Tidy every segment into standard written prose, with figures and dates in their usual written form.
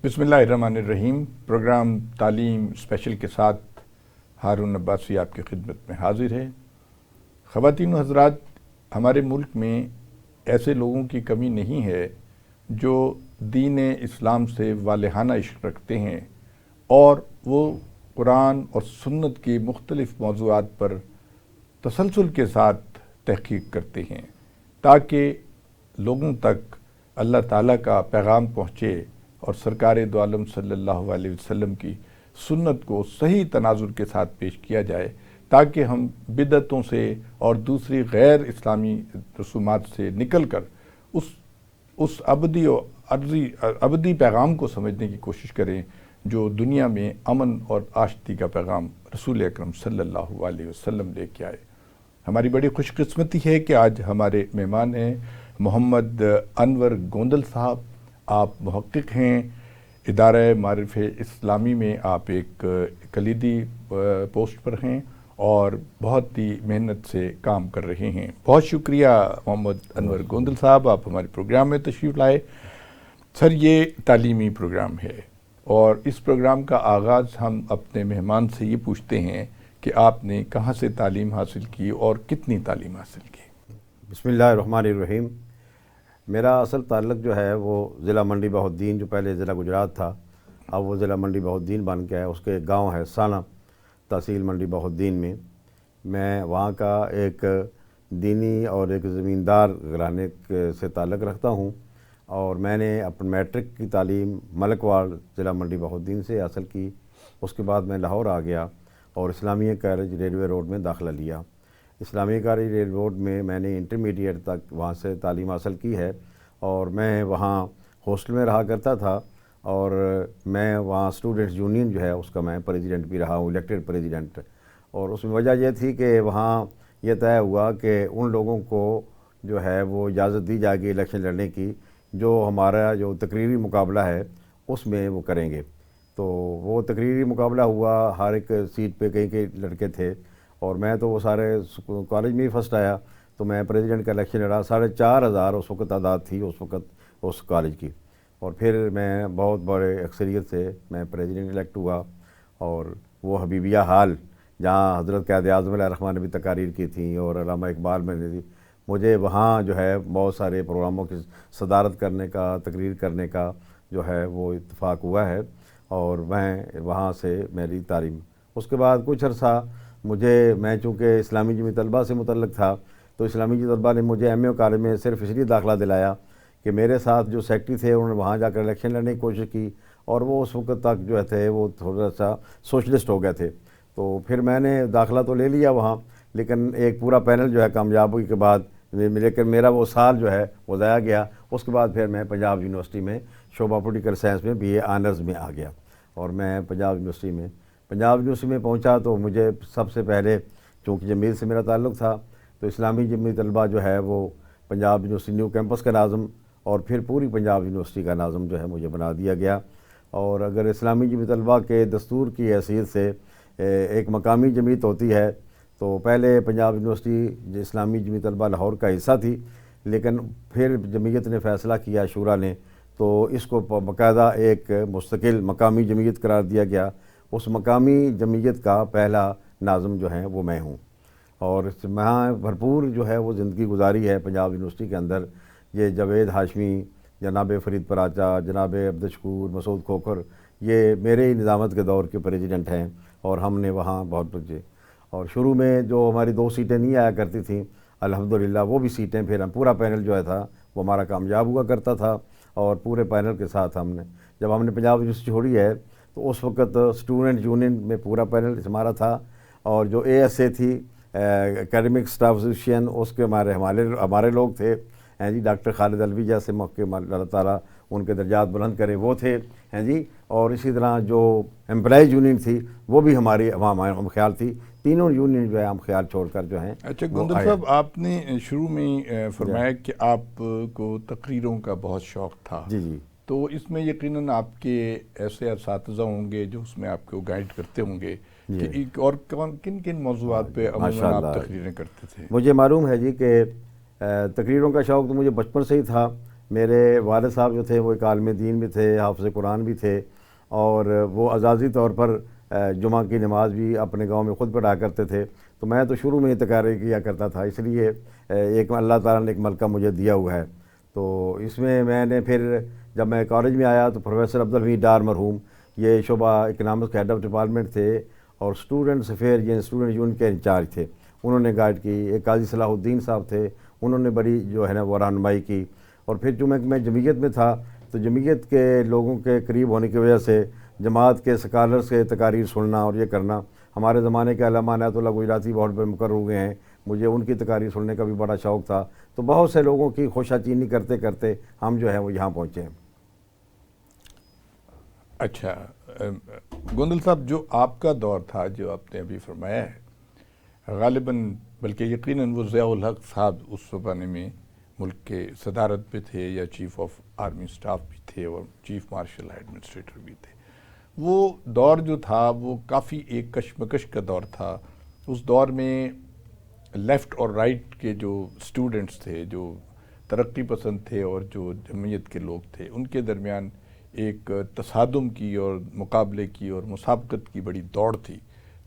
بسم اللہ الرحمن الرحیم۔ پروگرام تعلیم اسپیشل کے ساتھ ہارون عباسی آپ کی خدمت میں حاضر ہے۔ خواتین و حضرات، ہمارے ملک میں ایسے لوگوں کی کمی نہیں ہے جو دین اسلام سے والہانہ عشق رکھتے ہیں اور وہ قرآن اور سنت کے مختلف موضوعات پر تسلسل کے ساتھ تحقیق کرتے ہیں تاکہ لوگوں تک اللہ تعالیٰ کا پیغام پہنچے اور سرکار دو عالم صلی اللہ علیہ وسلم کی سنت کو صحیح تناظر کے ساتھ پیش کیا جائے، تاکہ ہم بدعتوں سے اور دوسری غیر اسلامی رسومات سے نکل کر اس ابدی پیغام کو سمجھنے کی کوشش کریں جو دنیا میں امن اور آشتی کا پیغام رسول اکرم صلی اللہ علیہ وسلم لے کے آئے۔ ہماری بڑی خوش قسمتی ہے کہ آج ہمارے مہمان ہیں محمد انور گوندل صاحب۔ آپ محقق ہیں، ادارہ معارف اسلامی میں آپ ایک کلیدی پوسٹ پر ہیں اور بہت ہی محنت سے کام کر رہے ہیں۔ بہت شکریہ محمد انور گوندل صاحب، آپ ہمارے پروگرام میں تشریف لائے۔ سر، یہ تعلیمی پروگرام ہے اور اس پروگرام کا آغاز ہم اپنے مہمان سے یہ پوچھتے ہیں کہ آپ نے کہاں سے تعلیم حاصل کی اور کتنی تعلیم حاصل کی؟ بسم اللہ الرحمن الرحیم۔ میرا اصل تعلق جو ہے وہ ضلع منڈی بہاؤالدین، جو پہلے ضلع گجرات تھا اب وہ ضلع منڈی بہاؤالدین بن گیا ہے، اس کے گاؤں ہے سانہ، تحصیل منڈی بہاؤالدین میں وہاں کا ایک دینی اور ایک زمیندار گھرانے سے تعلق رکھتا ہوں، اور میں نے اپنے میٹرک کی تعلیم ملک واڑ ضلع منڈی بہاؤالدین سے حاصل کی۔ اس کے بعد میں لاہور آ گیا اور اسلامیہ کالج ریلوے روڈ میں داخلہ لیا۔ اسلامیہ کالج ریلوے روڈ میں نے انٹرمیڈیٹ تک وہاں سے تعلیم حاصل کی ہے، اور میں وہاں ہاسٹل میں رہا کرتا تھا، اور میں وہاں اسٹوڈنٹس یونین جو ہے اس کا میں پریزیڈنٹ بھی رہا ہوں، الیکٹڈ پریزیڈنٹ۔ اور اس میں وجہ یہ تھی کہ وہاں یہ طے ہوا کہ ان لوگوں کو جو ہے وہ اجازت دی جائے گی الیکشن لڑنے کی جو ہمارا جو تقریری مقابلہ ہے اس میں وہ کریں گے۔ تو وہ تقریری مقابلہ ہوا، ہر ایک سیٹ پہ کئی کئی لڑکے تھے، اور میں تو وہ سارے کالج میں ہی فرسٹ آیا، تو میں پریزیڈنٹ کا الیکشن لڑا۔ 4,500 اس وقت تعداد تھی اس وقت اس کالج کی، اور پھر میں بہت بڑے اکثریت سے میں پریزیڈنٹ الیکٹ ہوا۔ اور وہ حبیبیہ ہال جہاں حضرت قائد اعظم علیہ الرحمٰن نے بھی تقاریر کی تھیں اور علامہ اقبال میں نے دی، مجھے وہاں جو ہے بہت سارے پروگراموں کی صدارت کرنے کا، تقریر کرنے کا جو ہے وہ اتفاق ہوا ہے، اور میں وہاں سے میری تعلیم۔ اس کے بعد کچھ عرصہ میں چونکہ اسلامی جمعیت طلبہ سے متعلق تھا، تو اسلامی جمعیت طلبہ نے مجھے ایم اے کالج میں صرف اس لیے داخلہ دلایا کہ میرے ساتھ جو سیکٹری تھے انہوں نے وہاں جا کر الیکشن لڑنے کی کوشش کی، اور وہ اس وقت تک جو تھے وہ تھوڑا سا سوشلسٹ ہو گئے تھے۔ تو پھر میں نے داخلہ تو لے لیا وہاں، لیکن ایک پورا پینل جو ہے کامیاب ہوئی کے بعد لیکن میرا وہ سال جو ہے وہ ضائع گیا۔ اس کے بعد پھر میں پنجاب یونیورسٹی میں شعبہ پولیٹیکل سائنس میں BA آنرز میں آ گیا، اور میں پنجاب یونیورسٹی میں پہنچا۔ تو مجھے سب سے پہلے چونکہ جمیل سے میرا تعلق تھا، تو اسلامی جمعیت طلبہ جو ہے وہ پنجاب یونیورسٹی نیو کیمپس کا ناظم اور پھر پوری پنجاب یونیورسٹی کا ناظم جو ہے مجھے بنا دیا گیا۔ اور اگر اسلامی جمعیت طلبہ کے دستور کی حیثیت سے ایک مقامی جمعیت ہوتی ہے، تو پہلے پنجاب یونیورسٹی اسلامی جمعیت طلبہ لاہور کا حصہ تھی، لیکن پھر جمعیت نے فیصلہ کیا، شورا نے، تو اس کو باقاعدہ ایک مستقل مقامی جمعیت قرار دیا گیا۔ اس مقامی جمعیت کا پہلا ناظم جو ہے وہ میں ہوں، اور وہاں بھرپور جو ہے وہ زندگی گزاری ہے پنجاب یونیورسٹی کے اندر۔ یہ جاوید ہاشمی، جناب فرید پراچا، جناب عبدالشکور، مسعود کھوکھر، یہ میرے ہی نظامت کے دور کے پریزیڈنٹ ہیں، اور ہم نے وہاں بہت بچے۔ اور شروع میں جو ہماری 2 سیٹیں نہیں آیا کرتی تھیں، الحمدللہ وہ بھی سیٹیں پھر ہم پورا پینل جو تھا وہ ہمارا کامیاب ہوا کرتا تھا، اور پورے پینل کے ساتھ جب ہم نے پنجاب یونیورسٹی چھوڑی ہے تو اس وقت اسٹوڈنٹ یونین میں پورا پینل ہمارا تھا، اور جو ASA تھی اکیڈمک اسٹاف ایسوسیشن، اس کے ہمارے لوگ تھے ہیں جی، ڈاکٹر خالد الوی جیسے موقع اللہ تعالیٰ ان کے درجات بلند کرے وہ تھے ہیں جی، اور اسی طرح جو امپلائیز یونین تھی وہ بھی ہماری ہم خیال تھی، تینوں یونین جو ہے ہم خیال چھوڑ کر جو ہیں۔ اچھا گوندل صاحب، آپ نے شروع میں فرمایا کہ آپ کو تقریروں کا بہت شوق تھا، جی، تو اس میں یقیناً آپ کے ایسے اساتذہ ہوں گے جو اس میں آپ کو گائیڈ کرتے ہوں گے کہ اور کن کن موضوعات پہ عموماً آپ تقریریں کرتے تھے؟ مجھے معلوم ہے جی کہ تقریروں کا شوق تو مجھے بچپن سے ہی تھا۔ میرے والد صاحب جو تھے وہ ایک عالم دین بھی تھے، حافظ قرآن بھی تھے، اور وہ اعزازی طور پر جمعہ کی نماز بھی اپنے گاؤں میں خود پڑھا کرتے تھے۔ تو میں تو شروع میں ہی تقاریر کیا کرتا تھا، اس لیے ایک اللہ تعالیٰ نے ایک ملکہ مجھے دیا ہوا ہے۔ تو اس میں نے پھر جب میں کالج میں آیا تو پروفیسر عبدالحمید ڈار مرحوم، یہ شعبہ اکنامکس کے ہیڈ آف ڈپارٹمنٹ تھے اور اسٹوڈنٹس افیئر یعنی اسٹوڈنٹ یونین کے انچارج تھے، انہوں نے گائیڈ کی۔ ایک قاضی صلاح الدین صاحب تھے، انہوں نے بڑی جو ہے نا وہ رہنمائی کی۔ اور پھر جو میں جمعیت میں تھا تو جمعیت کے لوگوں کے قریب ہونے کی وجہ سے جماعت کے سکالرز کے تقاریر سننا اور یہ کرنا، ہمارے زمانے کے علامہ عنایت اللہ گجراتی بہت پہ مقرر ہوئے ہیں، مجھے ان کی تقاریر سننے کا بھی بڑا شوق تھا۔ تو بہت سے لوگوں کی خوشا چینی کرتے کرتے ہم جو ہے وہ یہاں پہنچے ہیں۔ اچھا گوندل صاحب، جو آپ کا دور تھا جو آپ نے ابھی فرمایا ہے، غالباً بلکہ یقیناً وہ ضیاء الحق صاحب اس زمانے میں ملک کے صدارت پہ تھے یا چیف آف آرمی سٹاف بھی تھے اور چیف مارشل ایڈمنسٹریٹر بھی تھے۔ وہ دور جو تھا وہ کافی ایک کشمکش کا دور تھا۔ اس دور میں لیفٹ اور رائٹ کے جو اسٹوڈنٹس تھے، جو ترقی پسند تھے اور جو جمعیت کے لوگ تھے، ان کے درمیان ایک تصادم کی اور مقابلے کی اور مسابقت کی بڑی دوڑ تھی۔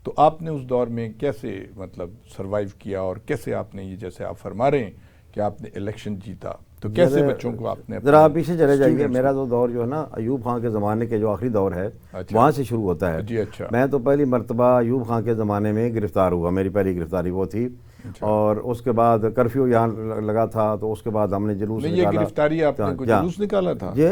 تو آپ نے اس دور میں کیسے مطلب سروائیو کیا اور کیسے آپ نے یہ، جیسے آپ فرما رہے ہیں کہ آپ نے الیکشن جیتا، تو کیسے بچوں کو آپ نے؟ ذرا آپ پیچھے چلے جائیے، میرا تو دور جو ہے نا ایوب خان کے زمانے کے جو آخری دور ہے وہاں سے شروع ہوتا ہے۔ جی اچھا۔ میں تو پہلی مرتبہ ایوب خان کے زمانے میں گرفتار ہوا، میری پہلی گرفتاری وہ تھی۔ اور اس کے بعد کرفیو یہاں لگا تھا، تو اس کے بعد ہم نے جلوس نکالا۔ یہ گرفتاری آپ نے کوئی جلوس نکالا تھا؟ جی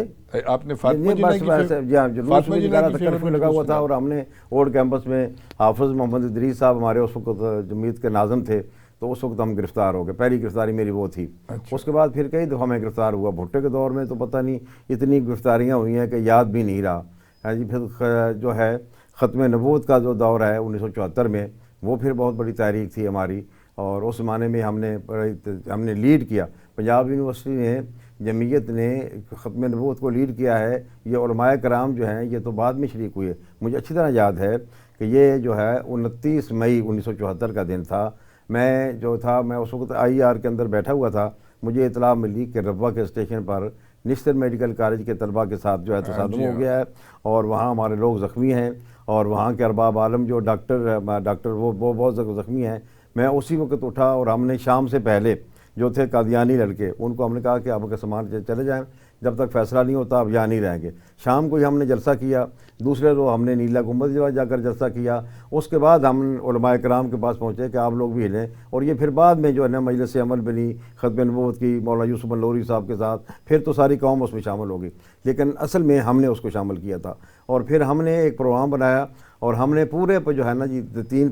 آپ نے فاطمہ جناح کی جلوس میں نکالا تھا، کرفیو لگا ہوا تھا، اور ہم نے اولڈ کیمپس میں حافظ محمد ادریس صاحب ہمارے اس وقت جمعیت کے ناظم تھے، تو اس وقت ہم گرفتار ہو گئے۔ پہلی گرفتاری میری وہ تھی۔ اس کے بعد پھر کئی دفعہ میں گرفتار ہوا۔ بھٹو کے دور میں تو پتہ نہیں اتنی گرفتاریاں ہوئی ہیں کہ یاد بھی نہیں رہا۔ جی پھر جو ہے ختم نبوت کا جو دور ہے 1974 میں، وہ پھر بہت بڑی تحریک تھی ہماری، اور اس زمانے میں ہم نے لیڈ کیا۔ پنجاب یونیورسٹی نے، جمعیت نے ختم نبوت کو لیڈ کیا ہے۔ یہ علماء کرام جو ہیں یہ تو بعد میں شریک ہوئے۔ مجھے اچھی طرح یاد ہے کہ یہ جو ہے 29 مئی 1974 کا دن تھا۔ میں جو تھا، میں اس وقت آئی آر کے اندر بیٹھا ہوا تھا، مجھے اطلاع ملی کہ ربوہ کے اسٹیشن پر نشتر میڈیکل کالج کے طلباء کے ساتھ جو ہے تصادم ہو گیا ہے، اور وہاں ہمارے لوگ زخمی ہیں، اور وہاں کے ارباب عالم جو ڈاکٹر وہ بہت زخمی ہیں۔ میں اسی وقت اٹھا اور ہم نے شام سے پہلے جو تھے قادیانی لڑکے، ان کو ہم نے کہا کہ آپ کے سامان چلے جائیں، جب تک فیصلہ نہیں ہوتا آپ یہاں نہیں رہیں گے۔ شام کو ہی ہم نے جلسہ کیا، دوسرے روز ہم نے نیلا گنبد جا کر جلسہ کیا۔ اس کے بعد ہم علماء کرام کے پاس پہنچے کہ آپ لوگ بھی ہلیں، اور یہ پھر بعد میں جو ہے نا مجلس عمل بنی ختم نبوت کی مولانا یوسف النوری صاحب کے ساتھ، پھر تو ساری قوم اس میں شامل ہوگی، لیکن اصل میں ہم نے اس کو شامل کیا تھا۔ اور پھر ہم نے ایک پروگرام بنایا، اور ہم نے پورے جو ہے نا جی 3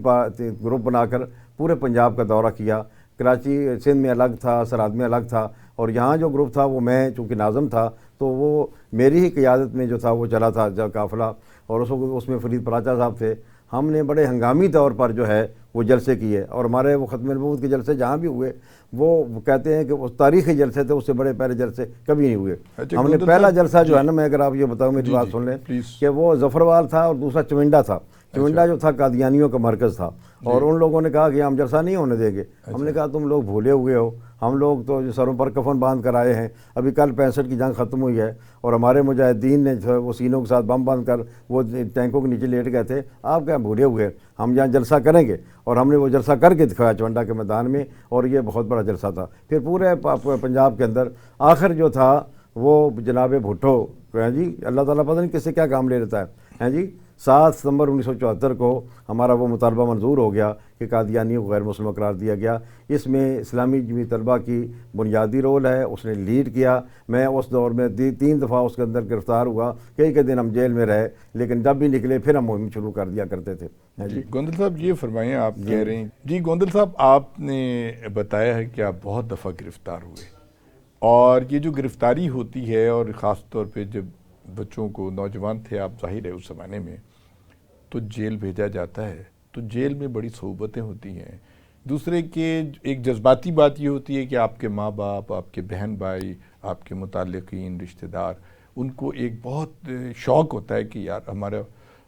گروپ بنا کر پورے پنجاب کا دورہ کیا۔ کراچی سندھ میں الگ تھا، سرحد میں الگ تھا، اور یہاں جو گروپ تھا وہ میں چونکہ ناظم تھا تو وہ میری ہی قیادت میں جو تھا وہ چلا تھا قافلہ، اور اس میں فرید پراچا صاحب تھے۔ ہم نے بڑے ہنگامی طور پر جو ہے وہ جلسے کیے، اور ہمارے وہ ختم نبوت کے جلسے جہاں بھی ہوئے وہ کہتے ہیں کہ وہ تاریخی جلسے تھے، اس سے بڑے پہلے جلسے کبھی نہیں ہوئے۔ ہم نے پہلا جلسہ جو ہے نا، میں اگر آپ یہ بتاؤں میری بات سن لیں، کہ وہ ظفروال تھا اور دوسرا چونڈا تھا۔ چونڈا جو تھا قادیانیوں کا مرکز تھا، اور ان لوگوں نے کہا کہ ہم جلسہ نہیں ہونے دیں گے۔ ہم نے کہا تم لوگ بھولے ہوئے ہو، ہم لوگ تو سروں پر کفن باندھ کر آئے ہیں، ابھی کل 65 کی جنگ ختم ہوئی ہے، اور ہمارے مجاہدین نے وہ سینوں کے ساتھ بم باندھ کر وہ ٹینکوں کے نیچے لیٹ گئے تھے، آپ کیا بھولے ہوئے، ہم یہاں جلسہ کریں گے۔ اور ہم نے وہ جلسہ کر کے دکھایا چونڈا کے میدان میں، اور یہ بہت بڑا جلسہ تھا۔ پھر پورے پنجاب کے اندر آخر جو تھا وہ جناب بھٹو، جی اللہ تعالیٰ پتہ نہیں کس سے کیا کام لے لیتا ہے جی، 7 ستمبر 1974 کو ہمارا وہ مطالبہ منظور ہو گیا کہ قادیانی کو غیر مسلم قرار دیا گیا۔ اس میں اسلامی جمعیت طلبہ کی بنیادی رول ہے، اس نے لیڈ کیا۔ میں اس دور میں 3 دفعہ اس کے اندر گرفتار ہوا، کئی دن ہم جیل میں رہے، لیکن جب بھی نکلے پھر ہم مہم شروع کر دیا کرتے تھے۔ جی گوندل صاحب یہ فرمائیں، آپ کہہ رہے ہیں جی گوندل صاحب، آپ نے بتایا ہے کہ آپ بہت دفعہ گرفتار ہوئے، اور یہ جو گرفتاری ہوتی ہے، اور خاص طور پہ جب بچوں کو، نوجوان تھے آپ ظاہر ہے اس زمانے میں، تو جیل بھیجا جاتا ہے، تو جیل میں بڑی صعوبتیں ہوتی ہیں۔ دوسرے کہ ایک جذباتی بات یہ ہوتی ہے کہ آپ کے ماں باپ، آپ کے بہن بھائی، آپ کے متعلقین، رشتہ دار، ان کو ایک بہت شوق ہوتا ہے کہ یار ہمارا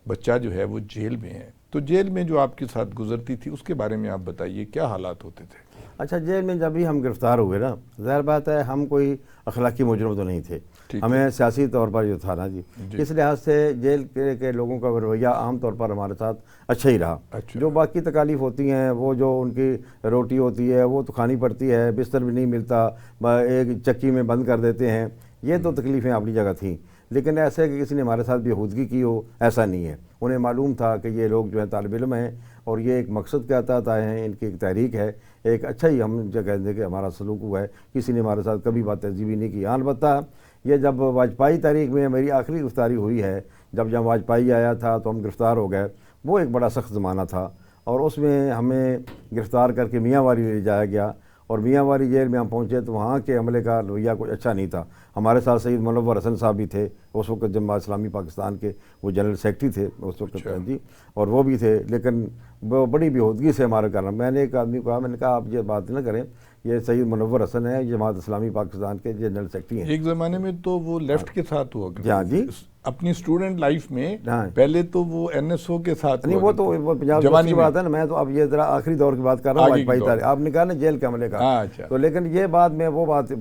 بچہ جو ہے وہ جیل میں ہے۔ تو جیل میں جو آپ کے ساتھ گزرتی تھی اس کے بارے میں آپ بتائیے، کیا حالات ہوتے تھے؟ اچھا جیل میں جب بھی ہم گرفتار ہوئے نا، ظاہر بات ہے ہم کوئی اخلاقی مجرم تو نہیں تھے، ہمیں سیاسی طور پر جو تھا نا جی، اس لحاظ سے جیل کے لوگوں کا رویہ عام طور پر ہمارے ساتھ اچھا ہی رہا۔ جو باقی تکالیف ہوتی ہیں، وہ جو ان کی روٹی ہوتی ہے وہ تو کھانی پڑتی ہے، بستر بھی نہیں ملتا، ایک چکی میں بند کر دیتے ہیں، یہ تو تکلیفیں اپنی جگہ تھیں، لیکن ایسے کہ کسی نے ہمارے ساتھ بےہودگی کی ہو ایسا نہیں ہے۔ انہیں معلوم تھا کہ یہ لوگ جو ہیں طالب علم ہیں اور یہ ایک مقصد کے تحت آئے ہیں، ان کی ایک تحریک ہے، ایک اچھا ہی ہم جو کہتے ہیں کہ ہمارا سلوک ہوا ہے، کسی نے ہمارے ساتھ کبھی بات تہذیبی نہیں کی۔ البتہ یہ جب واجپئی تحریک میں میری آخری گرفتاری ہوئی ہے، جب واجپئی آیا تھا تو ہم گرفتار ہو گئے، وہ ایک بڑا سخت زمانہ تھا، اور اس میں ہمیں گرفتار کر کے میاں والی لے جایا گیا، اور میاں والی جیل میں ہم پہنچے تو وہاں کے عملے کا رویہ کوئی اچھا نہیں تھا۔ ہمارے ساتھ سید منور حسن صاحب بھی تھے، اس وقت جماعت اسلامی پاکستان کے وہ جنرل سیکرٹری تھے اس وقت جی، اور وہ بھی تھے، لیکن وہ بڑی بےہودگی سے ہمارے کارن۔ میں نے ایک آدمی کو کہا، میں نے کہا آپ یہ بات نہ کریں، یہ سید منور حسن ہے، جماعت اسلامی پاکستان کے جنرل سیکرٹری ہیں۔ ایک زمانے میں تو وہ لیفٹ کے ساتھ ہوا ہاں جی، اپنی اسٹوڈنٹ لائف میں پہلے تو وہ این ایس او کے ساتھ نہیں، وہ تو پنجاب کی بات ہے نا، میں تو اب یہ ذرا آخری دور کی بات کر رہا ہوں، واجپئی تاریخ آپ نے کہا نا جیل کے عملے کا، تو لیکن یہ بات میں وہ بات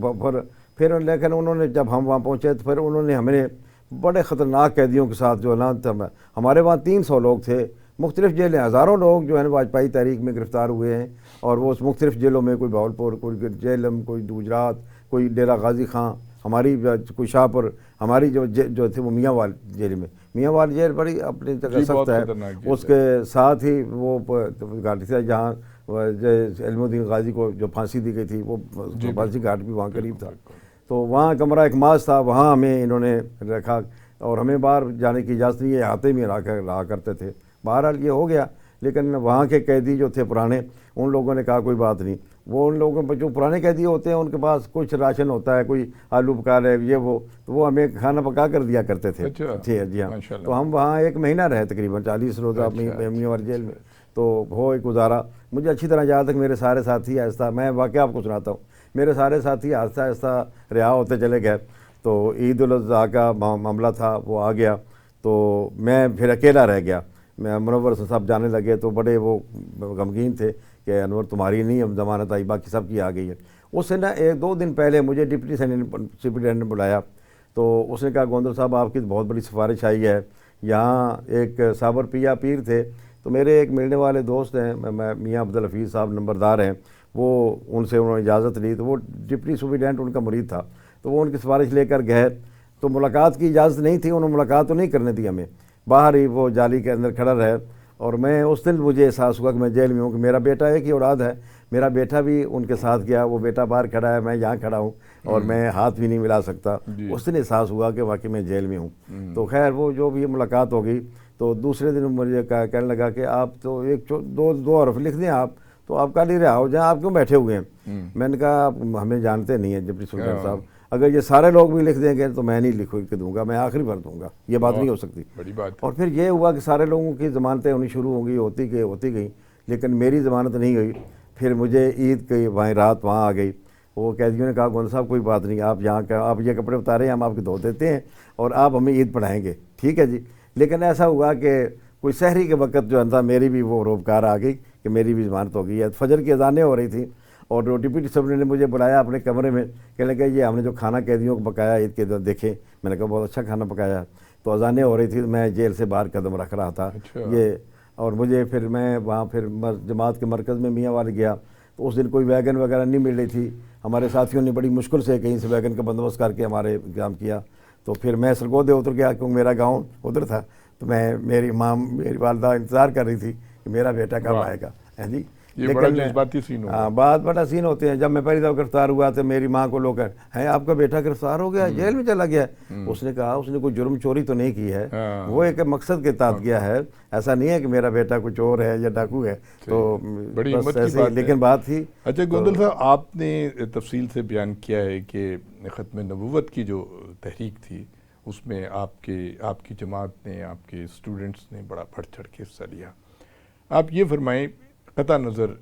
پھر لیکن انہوں نے جب ہم وہاں پہنچے تو پھر انہوں نے ہمیں بڑے خطرناک قیدیوں کے ساتھ جو نا، ہمارے وہاں 300 لوگ تھے، مختلف جیلیں، ہزاروں لوگ جو ہیں واجپئی تحریک میں گرفتار ہوئے ہیں، اور وہ مختلف جیلوں میں، کوئی بہاولپور، کوئی جیلم، کوئی گجرات، کوئی ڈیرہ غازی خان، ہماری کوئی شاہپور، ہماری جو تھی وہ میاں وال جیل میں۔ میاں وال جیل بڑی اپنی جگہ سخت ہے، اس کے ساتھ ہی وہ گھاٹی سے جہاں علم الدین غازی کو جو پھانسی دی گئی تھی، وہ پھانسی گھاٹ بھی وہاں قریب تھا، تو وہاں کمرہ ایک ماس تھا، وہاں ہمیں انہوں نے رکھا، اور ہمیں باہر جانے کی اجازت نہیں ہے، احاطے میں رہا کرتے تھے۔ بہرحال یہ ہو گیا، لیکن وہاں کے قیدی جو تھے پرانے، ان لوگوں نے کہا کوئی بات نہیں، وہ ان لوگوں جو پرانے قیدی ہوتے ہیں ان کے پاس کچھ راشن ہوتا ہے، کوئی آلو پکا لے یہ وہ، تو وہ ہمیں کھانا پکا کر دیا کرتے تھے۔ جی ہاں، تو ہم وہاں 1 مہینہ رہے، تقریباً 40 روزہ میاں والی جیل میں، تو ہو ایک گزارا۔ مجھے اچھی طرح یاد ہے کہ میرے سارے ساتھی آہستہ، میں واقعہ آپ کو سناتا ہوں، میرے سارے ساتھی آہستہ آہستہ رہا ہوتے چلے گئے، تو عید الاضحیٰ کا معاملہ تھا، وہ آ گیا، تو میں پھر اکیلا رہ گیا۔ میں منور حسن صاحب جانے لگے تو بڑے وہ غمگین تھے کہ انور تمہاری نہیں اب ضمانت آئی، باقی سب کی آ گئی ہے۔ اس سے نا 1-2 دن پہلے مجھے ڈپٹی سپرنٹینڈنٹ نے بلایا، تو اس نے کہا گوندل صاحب آپ کی بہت بڑی سفارش آئی ہے، یہاں ایک صابر پیا پیر تھے، تو میرے ایک ملنے والے دوست ہیں میاں عبدالحفیظ صاحب نمبردار ہیں، وہ ان سے انہوں نے اجازت لی، تو وہ ڈپٹی سپرنٹینڈنٹ ان کا مرید تھا، تو وہ ان کی سفارش لے کر گئے، تو ملاقات کی اجازت نہیں تھی، انہوں نے ملاقات تو نہیں کرنے دی ہمیں، باہر ہی وہ جالی کے اندر کھڑا رہے، اور میں اس دن مجھے احساس ہوا کہ میں جیل میں ہوں، کہ میرا بیٹا ایک ہی اولاد ہے، میرا بیٹا بھی ان کے ساتھ گیا، وہ بیٹا باہر کھڑا ہے، میں یہاں کھڑا ہوں، اور میں ہاتھ بھی نہیں ملا سکتا۔ اس دن احساس ہوا کہ واقعی میں جیل میں ہوں۔ تو خیر وہ جو بھی ملاقات ہو گئی، تو دوسرے دن مجھے کہنے لگا کہ آپ تو دو حرف لکھ دیں آپ، تو آپ کل ہی رہا ہو جائیں، آپ کیوں بیٹھے ہوئے ہیں؟ میں نے کہا آپ ہمیں جانتے نہیں ہیں ڈپٹی سپرنٹینڈنٹ صاحب، اگر یہ سارے لوگ بھی لکھ دیں گے تو میں نہیں لکھ کے دوں گا، میں آخری بھر دوں گا، یہ بات نہیں ہو سکتی۔ اور پھر یہ ہوا کہ سارے لوگوں کی ضمانتیں ہونی شروع ہو گئی، ہوتی گئیں، لیکن میری ضمانت نہیں ہوئی۔ پھر مجھے عید کی وہیں رات وہاں آ گئی، وہ قیدیوں نے کہا گوندل صاحب کوئی بات نہیں، آپ یہاں کا آپ یہ کپڑے اتاریں، ہم آپ کے دھو دیتے ہیں اور آپ ہمیں عید پڑھائیں گے، ٹھیک ہے جی۔ لیکن ایسا ہوا کہ کوئی سحری کے وقت جو ہے میری بھی وہ روبکار آ گئی کہ میری بھی ضمانت ہو گئی ہے، فجر کی اذانیں ہو رہی تھیں، اور ڈپٹی سپرنٹینڈنٹ نے مجھے بلایا اپنے کمرے میں، کہنے لگا یہ ہم نے جو کھانا قیدیوں کو پکایا عید کے دن دیکھیں، میں نے کہا بہت اچھا کھانا پکایا ہے، تو اذانیں ہو رہی تھی، میں جیل سے باہر قدم رکھ رہا تھا یہ، اور مجھے پھر میں وہاں پھر جماعت کے مرکز میں میاں والے گیا، تو اس دن کوئی ویگن وغیرہ نہیں مل رہی تھی، ہمارے ساتھیوں نے بڑی مشکل سے کہیں سے ویگن کا بندوبست کر کے ہمارے انتظام کیا، تو پھر میں سرگودے اتر گیا کیونکہ میرا گاؤں ادھر تھا، تو میری ماں میری والدہ انتظار کر رہی تھی کہ میرا بیٹا کب آئے گا، ہے جی۔ یہ بڑا جذباتی سین ہوگا۔ بات بڑا سین ہوتے ہیں۔ جب میں پہلی دفعہ گرفتار ہوا تو میری ماں کو لوگ ہیں آپ کا بیٹا گرفتار ہو گیا، جیل میں چلا گیا، اس نے کہا اس نے کوئی جرم چوری تو نہیں کی ہے، وہ ایک مقصد کے تحت گیا ہے، ایسا نہیں ہے کہ میرا بیٹا کوئی چور ہے یا ڈاکو ہے، تو بس ایسے، لیکن بات تھی۔ اچھا گوندل صاحب، آپ نے تفصیل سے بیان کیا ہے کہ ختم نبوت کی جو تحریک تھی اس میں آپ کی جماعت نے، آپ کے اسٹوڈنٹس نے بڑا بڑھ چڑھ کے حصہ لیا۔ آپ یہ فرمائیں، قطع نظر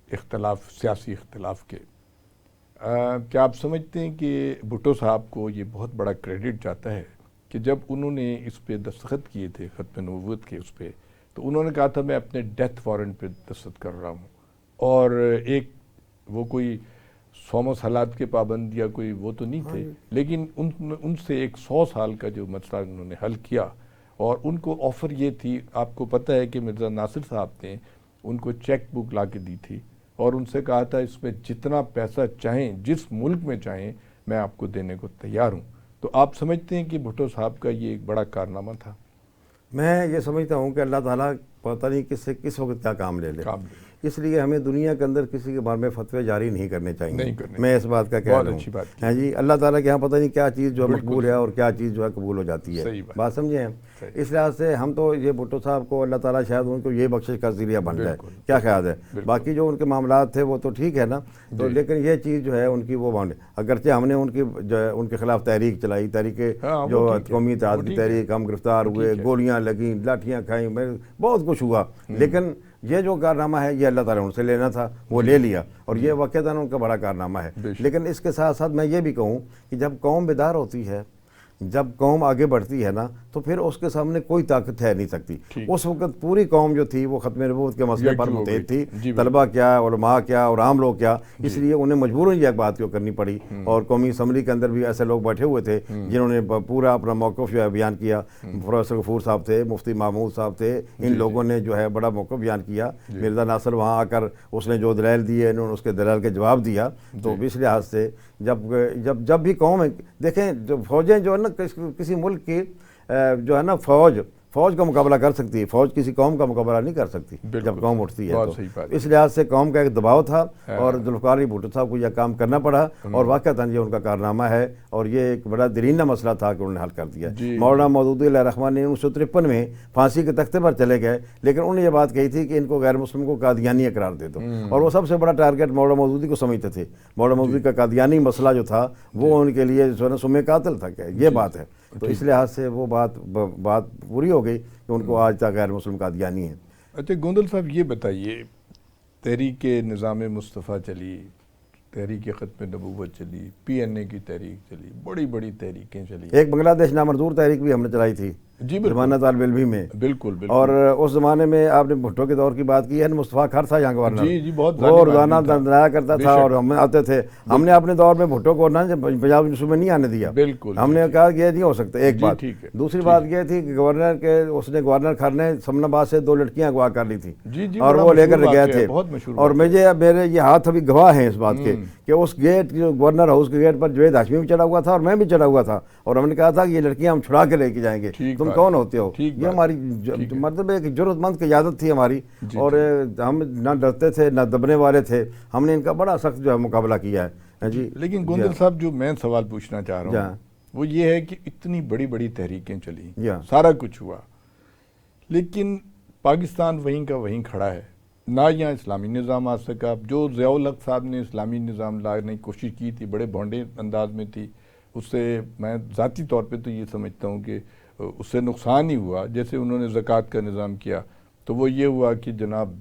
اختلاف، سیاسی اختلاف کے، کیا آپ سمجھتے ہیں کہ بھٹو صاحب کو یہ بہت بڑا کریڈٹ جاتا ہے کہ جب انہوں نے اس پہ دستخط کیے تھے ختم نبوت کے اس پہ، تو انہوں نے کہا تھا میں اپنے ڈیتھ وارنٹ پہ دستخط کر رہا ہوں، اور ایک وہ کوئی 100 مسالات کے پابند یا کوئی وہ تو نہیں تھے، لیکن ان سے ایک 100 سال کا جو مسئلہ انہوں نے حل کیا، اور ان کو آفر یہ تھی، آپ کو پتہ ہے کہ مرزا ناصر صاحب نے ان کو چیک بک لا کے دی تھی اور ان سے کہا تھا اس میں جتنا پیسہ چاہیں جس ملک میں چاہیں میں آپ کو دینے کو تیار ہوں۔ تو آپ سمجھتے ہیں کہ بھٹو صاحب کا یہ ایک بڑا کارنامہ تھا؟ میں یہ سمجھتا ہوں کہ اللہ تعالیٰ پتہ نہیں کس سے کس وقت کیا کام لے لے، اس لیے ہمیں دنیا کے اندر کسی کے بارے میں فتوے جاری نہیں کرنے چاہیے، میں اس بات کا کہہ رہا ہوں۔ ہاں جی، اللہ تعالیٰ کے یہاں پتہ نہیں کیا چیز جو مقبول ہے اور کیا چیز جو ہے قبول ہو جاتی ہے، بات سمجھیں۔ اس لحاظ سے ہم تو یہ بھٹو صاحب کو اللہ تعالیٰ شاید ان کو یہ بخشش کا ذریعہ بن جائے، کیا خیال ہے؟ باقی جو ان کے معاملات تھے وہ تو ٹھیک ہے نا، تو لیکن یہ چیز جو ہے ان کی وہ باؤنڈری، اگرچہ ہم نے ان کے خلاف تحریک چلائی، تحریک جو قومی اتحاد کی تحریک، ہم گرفتار ہوئے، گولیاں لگیں، لاٹھیاں کھائیں، بہت کچھ ہوا، لیکن یہ جو کارنامہ ہے یہ اللہ تعالیٰ نے ان سے لینا تھا، وہ لے لیا، اور یہ واقعتاً ان کا بڑا کارنامہ ہے۔ لیکن اس کے ساتھ ساتھ میں یہ بھی کہوں کہ جب قوم بیدار ہوتی ہے، جب قوم آگے بڑھتی ہے نا، تو پھر اس کے سامنے کوئی طاقت ہے نہیں سکتی۔ اس وقت پوری قوم جو تھی وہ ختم نبوت کے مسئلے پر متحد تھی، طلبہ کیا، علماء کیا اور عام لوگ کیا، اس لیے انہیں مجبوراً یہ بات کیوں کرنی پڑی، اور قومی اسمبلی کے اندر بھی ایسے لوگ بیٹھے ہوئے تھے جنہوں نے پورا اپنا موقف جو ہے بیان کیا۔ پروفیسر غفور صاحب تھے، مفتی محمود صاحب تھے، ان لوگوں نے جو ہے بڑا موقف بیان کیا۔ مرزا ناصر وہاں آ کر اس نے جو دلائل دیے، انہوں نے اس کے دلائل کے جواب دیا۔ تو اس لحاظ سے جب بھی قوم دیکھیں، جو فوجیں جو ہے نا کسی ملک کی جو ہے نا فوج کا مقابلہ کر سکتی ہے، فوج کسی قوم کا مقابلہ نہیں کر سکتی جب قوم اٹھتی ہے۔ تو اس لحاظ سے قوم کا ایک دباؤ تھا، اور ذوالفقار علی بھٹو صاحب کو یہ کام کرنا پڑا، اور واقعتاً یہ ان کا کارنامہ ہے، اور یہ ایک بڑا درینہ مسئلہ تھا کہ انہوں نے حل کر دیا۔ مولانا مودودی علیہ الرحمٰن نے 1953 میں پھانسی کے تختے پر چلے گئے، لیکن انہوں نے یہ بات کہی تھی کہ ان کو غیر مسلم کو قادیانی قرار دے دو، اور وہ سب سے بڑا ٹارگیٹ مولانا مودودی کو سمجھتے تھے۔ مولانا مودودی کا قادیانی مسئلہ جو تھا وہ ان کے لیے جو ہے نا سم قاتل تھا، کہ یہ بات ہے۔ تو اس لحاظ سے وہ بات پوری ہو گئی کہ ان کو آج تک غیر مسلم قادیانی ہے۔ اچھا گوندل صاحب، یہ بتائیے، تحریک نظام مصطفیٰ چلی، تحریک ختم نبوت چلی، پی این اے کی تحریک چلی، بڑی بڑی تحریکیں چلی، ایک بنگلہ دیش نامنظور تحریک بھی ہم نے چلائی تھی زمانہ طالب علمی میں، بالکل۔ اور اس زمانے میں آپ نے بھٹو کے دور کی بات کی ہے، مصطفیٰ کھر تھا یہاں گورنر، بہت وہ روزانہ دندنایا کرتا تھا، اور ہم آتے تھے۔ ہم نے اپنے دور میں بھٹو کو پنجاب یونیورسٹی میں نہیں آنے دیا، ہم نے کہا کہ یہ نہیں ہو سکتا، ایک بات۔ دوسری بات یہ تھی کہ گورنر کے گورنر کھر نے سمن آباد سے 2 لڑکیاں اغوا کر لی تھیں، اور وہ لے کر گئے تھے، اور میرے یہ ہاتھ ابھی گواہ ہیں اس بات کے کہ اس گیٹ گورنر ہاؤس کے گیٹ پر جوید ہاشمی بھی چڑھا ہوا تھا اور میں بھی چڑھا ہوا تھا، اور ہم نے کہا تھا کہ یہ لڑکیاں ہم چھڑا کے لے کے جائیں گے، تم کون ہوتے ہو؟ یہ ہماری مطلب ایک جرأت مند قیادت تھی ہماری، اور ہم نہ ڈرتے تھے نہ دبنے والے تھے، ہم نے ان کا بڑا سخت جو ہے مقابلہ کیا ہے جی۔ لیکن گوندل صاحب، جو میں سوال پوچھنا چاہ رہا ہوں وہ یہ ہے کہ اتنی بڑی بڑی تحریکیں چلی، سارا کچھ ہوا، لیکن پاکستان وہیں کا وہیں کھڑا ہے، نہ یہاں اسلامی نظام آ سکا۔ جو ضیاء الحق صاحب نے اسلامی نظام لانے کی کوشش کی تھی، بڑے بھونڈے انداز میں تھی، اس سے میں ذاتی طور پہ تو یہ سمجھتا ہوں کہ اس سے نقصان ہی ہوا۔ جیسے انہوں نے زکوٰۃ کا نظام کیا تو وہ یہ ہوا کہ جناب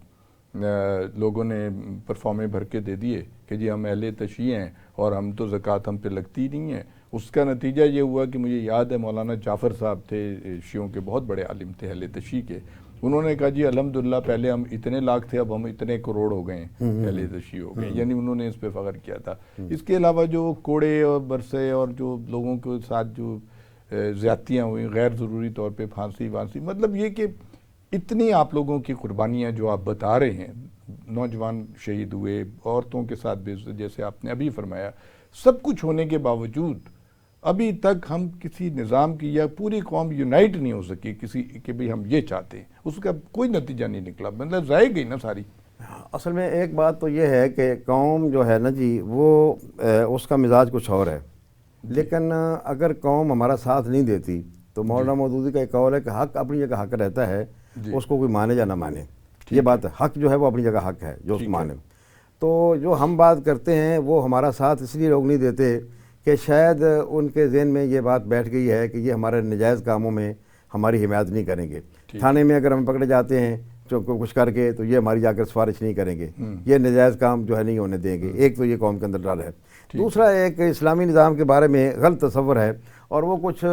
لوگوں نے پرفارمے بھر کے دے دیے کہ جی ہم اہل تشیع ہیں اور ہم تو زکوٰۃ ہم پہ لگتی نہیں ہے۔ اس کا نتیجہ یہ ہوا کہ مجھے یاد ہے مولانا جعفر صاحب تھے، شیعوں کے بہت بڑے عالم تھے اہل تشیع کے، انہوں نے کہا جی الحمدللہ پہلے ہم اتنے لاکھ تھے، اب ہم اتنے کروڑ ہو گئے ہیں، اہل تشیع ہو گئے، یعنی انہوں نے اس پہ فخر کیا تھا۔ اس کے علاوہ جو کوڑے اور برسے اور جو لوگوں کے ساتھ جو زیادتیاں ہوئیں غیر ضروری طور پہ، پھانسی وانسی، مطلب یہ کہ اتنی آپ لوگوں کی قربانیاں جو آپ بتا رہے ہیں، نوجوان شہید ہوئے، عورتوں کے ساتھ بے عزتی جیسے آپ نے ابھی فرمایا، سب کچھ ہونے کے باوجود ابھی تک ہم کسی نظام کی یا پوری قوم یونائٹ نہیں ہو سکی کسی کہ بھی ہم یہ چاہتے ہیں، اس کا کوئی نتیجہ نہیں نکلا، مطلب ضائع گئی نا ساری۔ اصل میں ایک بات تو یہ ہے کہ قوم جو ہے نا جی، وہ اس کا مزاج کچھ اور ہے، لیکن اگر قوم ہمارا ساتھ نہیں دیتی تو مولانا مودودی کا ایک قول ہے کہ حق اپنی جگہ حق رہتا ہے، اس کو کوئی مانے یا نہ مانے، یہ بات ہے، حق جو ہے وہ اپنی جگہ حق ہے جو اس مانے۔ تو جو ہم بات کرتے ہیں وہ ہمارا ساتھ اس لیے لوگ نہیں دیتے کہ شاید ان کے ذہن میں یہ بات بیٹھ گئی ہے کہ یہ ہمارے نجائز کاموں میں ہماری حمایت نہیں کریں گے، تھانے میں اگر ہم پکڑے جاتے ہیں کچھ کر کے تو یہ ہماری جا کر سفارش نہیں کریں گے، یہ نجائز کام جو ہے نہیں ہونے دیں گے۔ ایک تو یہ قوم کے اندر ڈر ہے۔ دوسرا ایک اسلامی نظام کے بارے میں غلط تصور ہے، اور وہ کچھ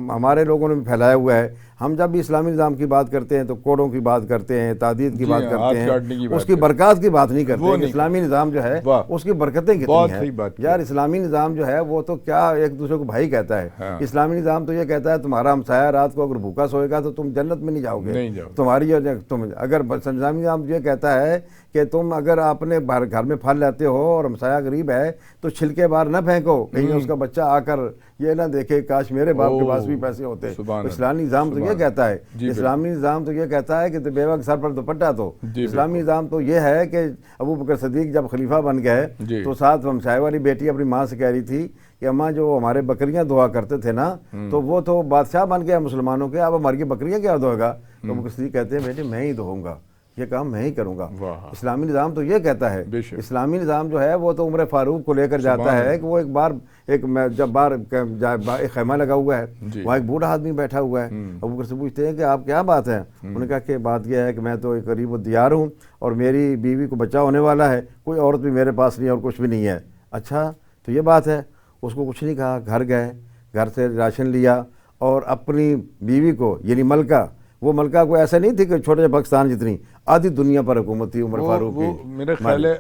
ہمارے لوگوں نے بھی پھیلایا ہوا ہے. ہم جب بھی اسلامی نظام کی بات کرتے ہیں تو کوڑوں کی بات کرتے ہیں, تعدید کی بات کرتے ہیں, اس کی برکات کی بات نہیں کرتے کہ اسلامی نظام جو ہے اس کی برکتیں کتنی ہیں. یار اسلامی نظام جو ہے وہ تو کیا ایک دوسرے کو بھائی کہتا ہے. اسلامی نظام تو یہ کہتا ہے تمہارا ہمسایہ رات کو اگر بھوکا سوئے گا تو تم جنت میں نہیں جاؤ گے. تمہاری اگر اسلامی نظام یہ کہتا ہے کہ تم اگر اپنے گھر میں پھل لیتے ہو اور ہمسایہ غریب ہے تو چھلکے باہر نہ پھینکو, کہیں اس کا بچہ آ کر یہ نہ دیکھے کاش میرے باپ کے پاس بھی پیسے ہوتے. اسلامی نظام تو یہ کہتا ہے, اسلامی نظام تو یہ کہتا ہے کہ بیوہ کے سر پر دوپٹہ دو. اسلامی نظام تو یہ ہے کہ ابو بکر صدیق جب خلیفہ بن گئے تو ساتھ ہمسائے والی بیٹی اپنی ماں سے کہہ رہی تھی کہ اماں جو ہمارے بکریاں دعا کرتے تھے نا تو وہ تو بادشاہ بن گیا مسلمانوں کے, اب ہماری بکریاں کیا دھوئے گا؟ تو ابو بکر صدیق کہتے ہیں بیٹے میں ہی دھوؤں گا, یہ کام میں ہی کروں گا. اسلامی نظام تو یہ کہتا ہے. اسلامی نظام جو ہے وہ تو عمر فاروق کو لے کر جاتا ہے کہ وہ ایک بار جب ایک خیمہ لگا ہوا ہے, وہاں ایک بوڑھا آدمی بیٹھا ہوا ہے. ابو بکر سے پوچھتے ہیں کہ آپ کیا بات ہے؟ انہوں نے کہا کہ بات یہ ہے کہ میں تو ایک غریب الدیار ہوں اور میری بیوی کو بچہ ہونے والا ہے, کوئی عورت بھی میرے پاس نہیں اور کچھ بھی نہیں ہے. اچھا تو یہ بات ہے. اس کو کچھ نہیں کہا, گھر گئے, گھر سے راشن لیا اور اپنی بیوی کو یعنی ملکہ, وہ ملکہ کو ایسا نہیں تھی کہ چھوٹے پاکستان جتنی, آدھی دنیا پر حکومت تھی عمر فاروق کی. میرا خیال ہے